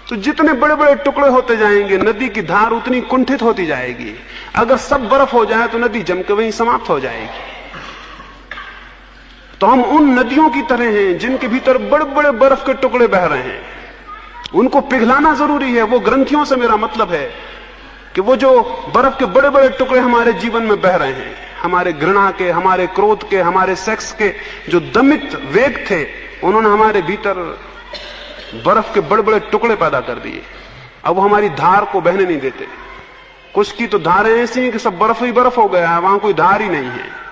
तो जितने बड़े बड़े टुकड़े होते जाएंगे नदी की धार उतनी कुंठित होती जाएगी। अगर सब बर्फ हो जाए तो नदी जम के वहीं समाप्त हो जाएगी। तो हम उन नदियों की तरह हैं जिनके भीतर बड़े बड़े बर्फ के टुकड़े बह रहे हैं, उनको पिघलाना जरूरी है। वो ग्रंथियों से मेरा मतलब है कि वो जो बर्फ के बड़े बड़े टुकड़े हमारे जीवन में बह रहे हैं, हमारे घृणा के, हमारे क्रोध के, हमारे सेक्स के जो दमित वेग थे, उन्होंने हमारे भीतर बर्फ के बड़े बड़े टुकड़े पैदा कर दिए। अब वो हमारी धार को बहने नहीं देते। कुछ की तो धारें ऐसी हैं कि सब बर्फ ही बर्फ हो गया है, वहां कोई धार ही नहीं है।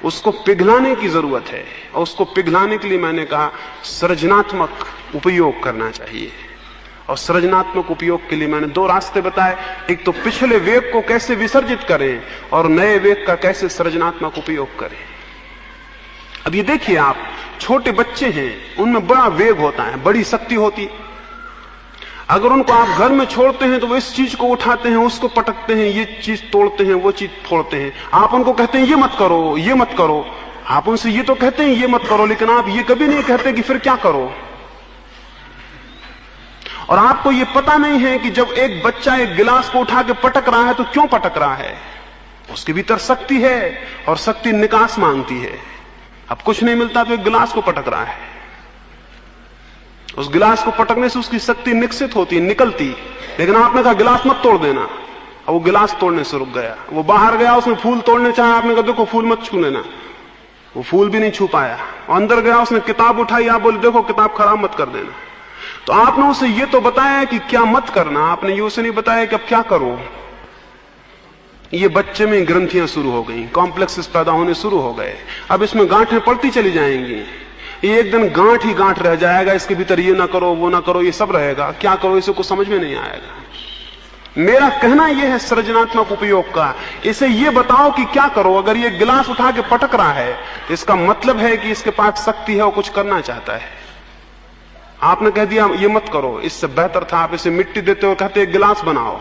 उसको पिघलाने की जरूरत है, और उसको पिघलाने के लिए मैंने कहा सृजनात्मक उपयोग करना चाहिए। और सृजनात्मक उपयोग के लिए मैंने दो रास्ते बताए। एक तो पिछले वेग को कैसे विसर्जित करें, और नए वेग का कैसे सृजनात्मक उपयोग करें। अब ये देखिए, आप छोटे बच्चे हैं, उनमें बड़ा वेग होता है, बड़ी शक्ति होती है। अगर उनको आप घर में छोड़ते हैं तो वो इस चीज को उठाते हैं, उसको पटकते हैं, ये चीज तोड़ते हैं, वो चीज फोड़ते हैं। आप उनको कहते हैं ये मत करो, ये मत करो, आप उनसे ये तो कहते हैं ये मत करो, लेकिन आप ये कभी नहीं कहते कि फिर क्या करो। और आपको ये पता नहीं है कि जब एक बच्चा एक गिलास को उठा के पटक रहा है तो क्यों पटक रहा है। उसके भीतर शक्ति है और शक्ति निकास मांगती है। अब कुछ नहीं मिलता तो एक गिलास को पटक रहा है। उस गिलास को पटकने से उसकी शक्ति निकसित होती, निकलती। लेकिन आपने कहा गिलास मत तोड़ देना, और वो गिलास तोड़ने से रुक गया। वो बाहर गया, उसने फूल तोड़ने चाहा, आपने कहा देखो फूल मत छू लेना, वो फूल भी नहीं छू पाया। अंदर गया, उसने किताब उठाई, आप बोले देखो किताब खराब मत कर देना। तो आपने उसे ये तो बताया कि क्या मत करना, आपने ये उसे नहीं बताया कि अब क्या करो। ये बच्चे में ग्रंथियां शुरू हो गई, कॉम्प्लेक्सेस पैदा होने शुरू हो गए। अब इसमें गांठें पड़ती चली जाएंगी। ये एक दिन गांठ ही गांठ रह जाएगा, इसके भीतर ये ना करो वो ना करो, ये सब रहेगा। क्या करो इसे कुछ समझ में नहीं आएगा। मेरा कहना यह है सृजनात्मक उपयोग का, इसे ये बताओ कि क्या करो। अगर ये गिलास उठा के पटक रहा है तो इसका मतलब है कि इसके पास शक्ति है और कुछ करना चाहता है। आपने कह दिया ये मत करो, इससे बेहतर था आप इसे मिट्टी देते हो, कहते एक गिलास बनाओ,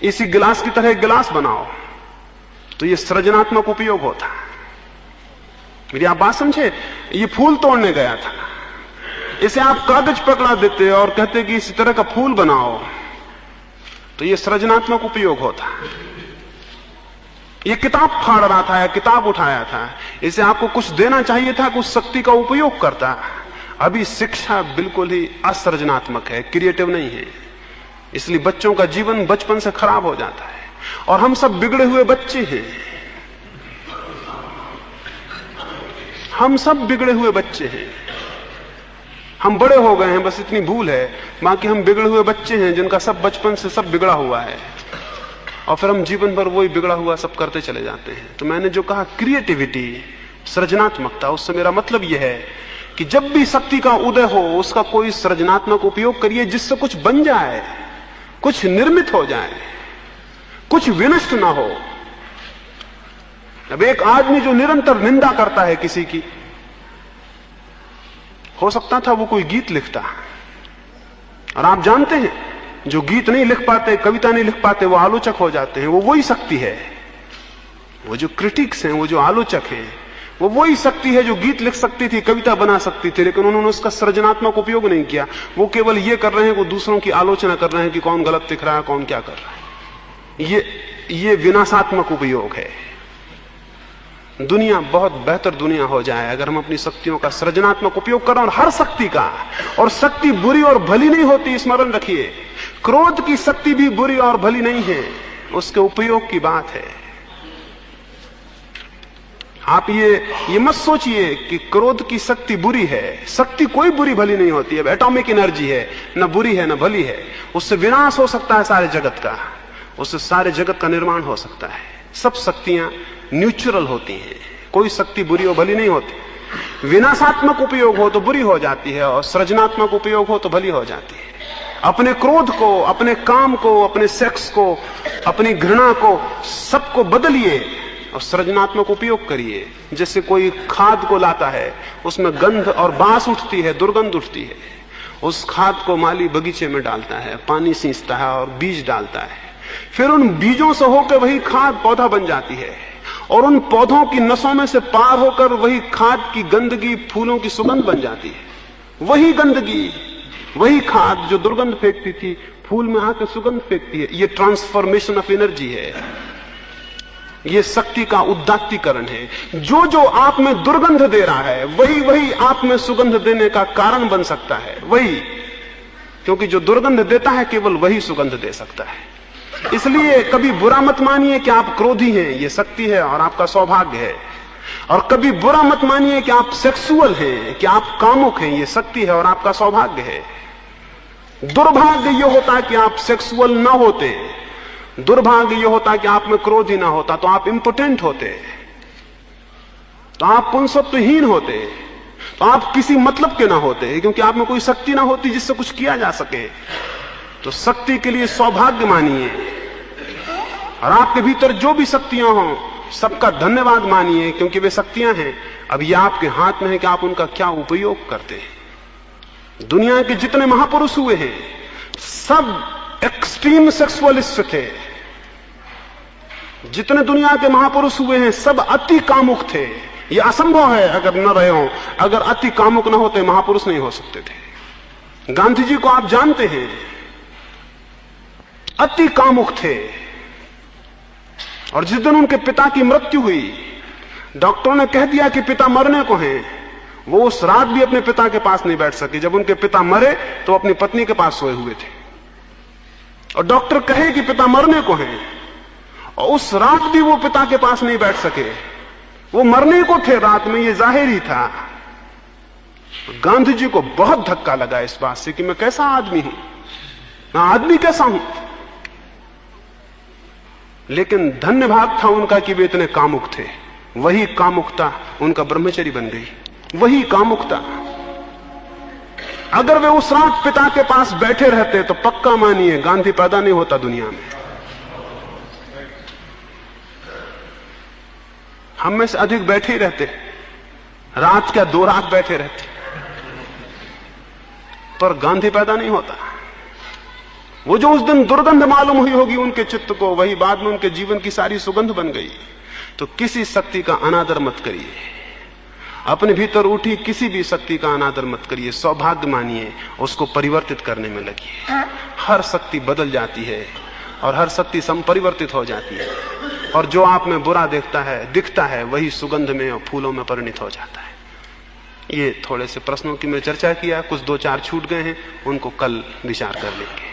इसी गिलास की तरह एक गिलास बनाओ, तो ये सृजनात्मक उपयोग होता। मेरी आप बात समझे। ये फूल तोड़ने गया था, इसे आप कागज पकड़ा देते और कहते कि इसी तरह का फूल बनाओ, तो ये सृजनात्मक उपयोग होता। ये किताब फाड़ रहा था या किताब उठाया था, इसे आपको कुछ देना चाहिए था, कुछ शक्ति का उपयोग करता। अभी शिक्षा बिल्कुल ही असृजनात्मक है, क्रिएटिव नहीं है। इसलिए बच्चों का जीवन बचपन से खराब हो जाता है। और हम सब बिगड़े हुए बच्चे हैं, हम सब बिगड़े हुए बच्चे हैं। हम बड़े हो गए हैं, बस इतनी भूल है, बाकी हम बिगड़े हुए बच्चे हैं जिनका सब बचपन से सब बिगड़ा हुआ है, और फिर हम जीवन भर वही बिगड़ा हुआ सब करते चले जाते हैं। तो मैंने जो कहा क्रिएटिविटी, सृजनात्मकता, उससे मेरा मतलब यह है कि जब भी शक्ति का उदय हो उसका कोई सृजनात्मक उपयोग करिए, जिससे कुछ बन जाए, कुछ निर्मित हो जाए, कुछ विनष्ट ना हो। अब एक आदमी जो निरंतर निंदा करता है किसी की, हो सकता था वो कोई गीत लिखता। और आप जानते हैं जो गीत नहीं लिख पाते, कविता नहीं लिख पाते, वो आलोचक हो जाते हैं। वो वही शक्ति है, वो जो क्रिटिक्स हैं, वो जो आलोचक हैं, वो वही शक्ति है जो गीत लिख सकती थी, कविता बना सकती थी, लेकिन उन्होंने उसका सृजनात्मक उपयोग नहीं किया। वो केवल ये कर रहे हैं, वो दूसरों की आलोचना कर रहे हैं कि कौन गलत दिख रहा है, कौन क्या कर रहा है। ये विनाशात्मक उपयोग है। दुनिया बहुत बेहतर दुनिया हो जाए अगर हम अपनी शक्तियों का सृजनात्मक उपयोग करें, और हर शक्ति का। और शक्ति बुरी और भली नहीं होती, स्मरण रखिए। क्रोध की शक्ति भी बुरी और भली नहीं है, उसके उपयोग की बात है। आप ये मत सोचिए कि क्रोध की शक्ति बुरी है। शक्ति कोई बुरी भली नहीं होती है। एटॉमिक एनर्जी है, न बुरी है न भली है। उससे विनाश हो सकता है सारे जगत का, उससे सारे जगत का निर्माण हो सकता है। सब शक्तियां न्यूट्रल होती हैं, कोई शक्ति बुरी और भली नहीं होती। विनाशात्मक उपयोग हो तो बुरी हो जाती है, और सृजनात्मक उपयोग हो तो भली हो जाती है। अपने क्रोध को, अपने काम को, अपने सेक्स को, अपनी घृणा को, सबको बदलिए और सृजनात्मक उपयोग करिए। जैसे कोई खाद को लाता है, उसमें गंध और बास उठती है, दुर्गंध उठती है। उस खाद को माली बगीचे में डालता है, पानी सींचता है और बीज डालता है। फिर उन बीजों से होकर वही खाद पौधा बन जाती है, और उन पौधों की नसों में से पार होकर वही खाद की गंदगी फूलों की सुगंध बन जाती है। वही गंदगी, वही खाद जो दुर्गंध फेंकती थी, फूल में आकर सुगंध फेंकती है। ये ट्रांसफॉर्मेशन ऑफ एनर्जी है, ये शक्ति का उदात्तीकरण है। जो जो आप में दुर्गंध दे रहा है, वही वही आप में सुगंध देने का कारण बन सकता है। वही, क्योंकि जो दुर्गंध देता है केवल वही सुगंध दे सकता है। इसलिए कभी बुरा मत मानिए कि आप क्रोधी हैं, ये शक्ति है और आपका सौभाग्य है। और कभी बुरा मत मानिए कि आप सेक्सुअल हैं, कि आप कामुक हैं, ये शक्ति है और आपका सौभाग्य है। दुर्भाग्य ये होता कि आप सेक्सुअल ना होते, दुर्भाग्य ये होता कि आप में क्रोध ही ना होता, तो आप इंपोटेंट होते, तो आप पुंसत्वहीन होते, तो आप किसी मतलब के ना होते, क्योंकि आप में कोई शक्ति ना होती जिससे कुछ किया जा सके। तो शक्ति के लिए सौभाग्य मानिए, और आपके भीतर जो भी शक्तियां हों सबका धन्यवाद मानिए, क्योंकि वे शक्तियां हैं। अब ये आपके हाथ में है कि आप उनका क्या उपयोग करते हैं। दुनिया के जितने महापुरुष हुए हैं सब एक्सट्रीम सेक्सुअलिस्ट थे। जितने दुनिया के महापुरुष हुए हैं सब अति कामुक थे, यह असंभव है अगर न रहे हो। अगर अति कामुक न होते महापुरुष नहीं हो सकते थे। गांधी जी को आप जानते हैं, अति कामुक थे। और जिस दिन उनके पिता की मृत्यु हुई, डॉक्टरों ने कह दिया कि पिता मरने को हैं, वो उस रात भी अपने पिता के पास नहीं बैठ सके। जब उनके पिता मरे तो अपनी पत्नी के पास सोए हुए थे, और डॉक्टर कहे कि पिता मरने को हैं, और उस रात भी वो पिता के पास नहीं बैठ सके। वो मरने को थे रात में, ये जाहिर ही था। गांधी जी को बहुत धक्का लगा इस बात से कि मैं कैसा आदमी हूं, मैं आदमी कैसा हूं। लेकिन धन्य भाग था उनका कि वे इतने कामुक थे। वही कामुकता उनका ब्रह्मचर्य बन गई, वही कामुकता। अगर वे उस रात पिता के पास बैठे रहते तो पक्का मानिए गांधी पैदा नहीं होता दुनिया में। हम में से अधिक बैठे ही रहते, रात क्या 2 रात बैठे रहते, पर गांधी पैदा नहीं होता। वो जो उस दिन दुर्गंध मालूम हुई होगी उनके चित्त को, वही बाद में उनके जीवन की सारी सुगंध बन गई। तो किसी शक्ति का अनादर मत करिए, अपने भीतर उठी किसी भी शक्ति का अनादर मत करिए। सौभाग्य मानिए, उसको परिवर्तित करने में लगिए। हर शक्ति बदल जाती है और हर शक्ति संपरिवर्तित हो जाती है, और जो आप में बुरा दिखता है वही सुगंध में और फूलों में परिणित हो जाता है। ये थोड़े से प्रश्नों की मैं चर्चा किया, कुछ 2-4 छूट गए हैं, उनको कल विचार कर लेंगे।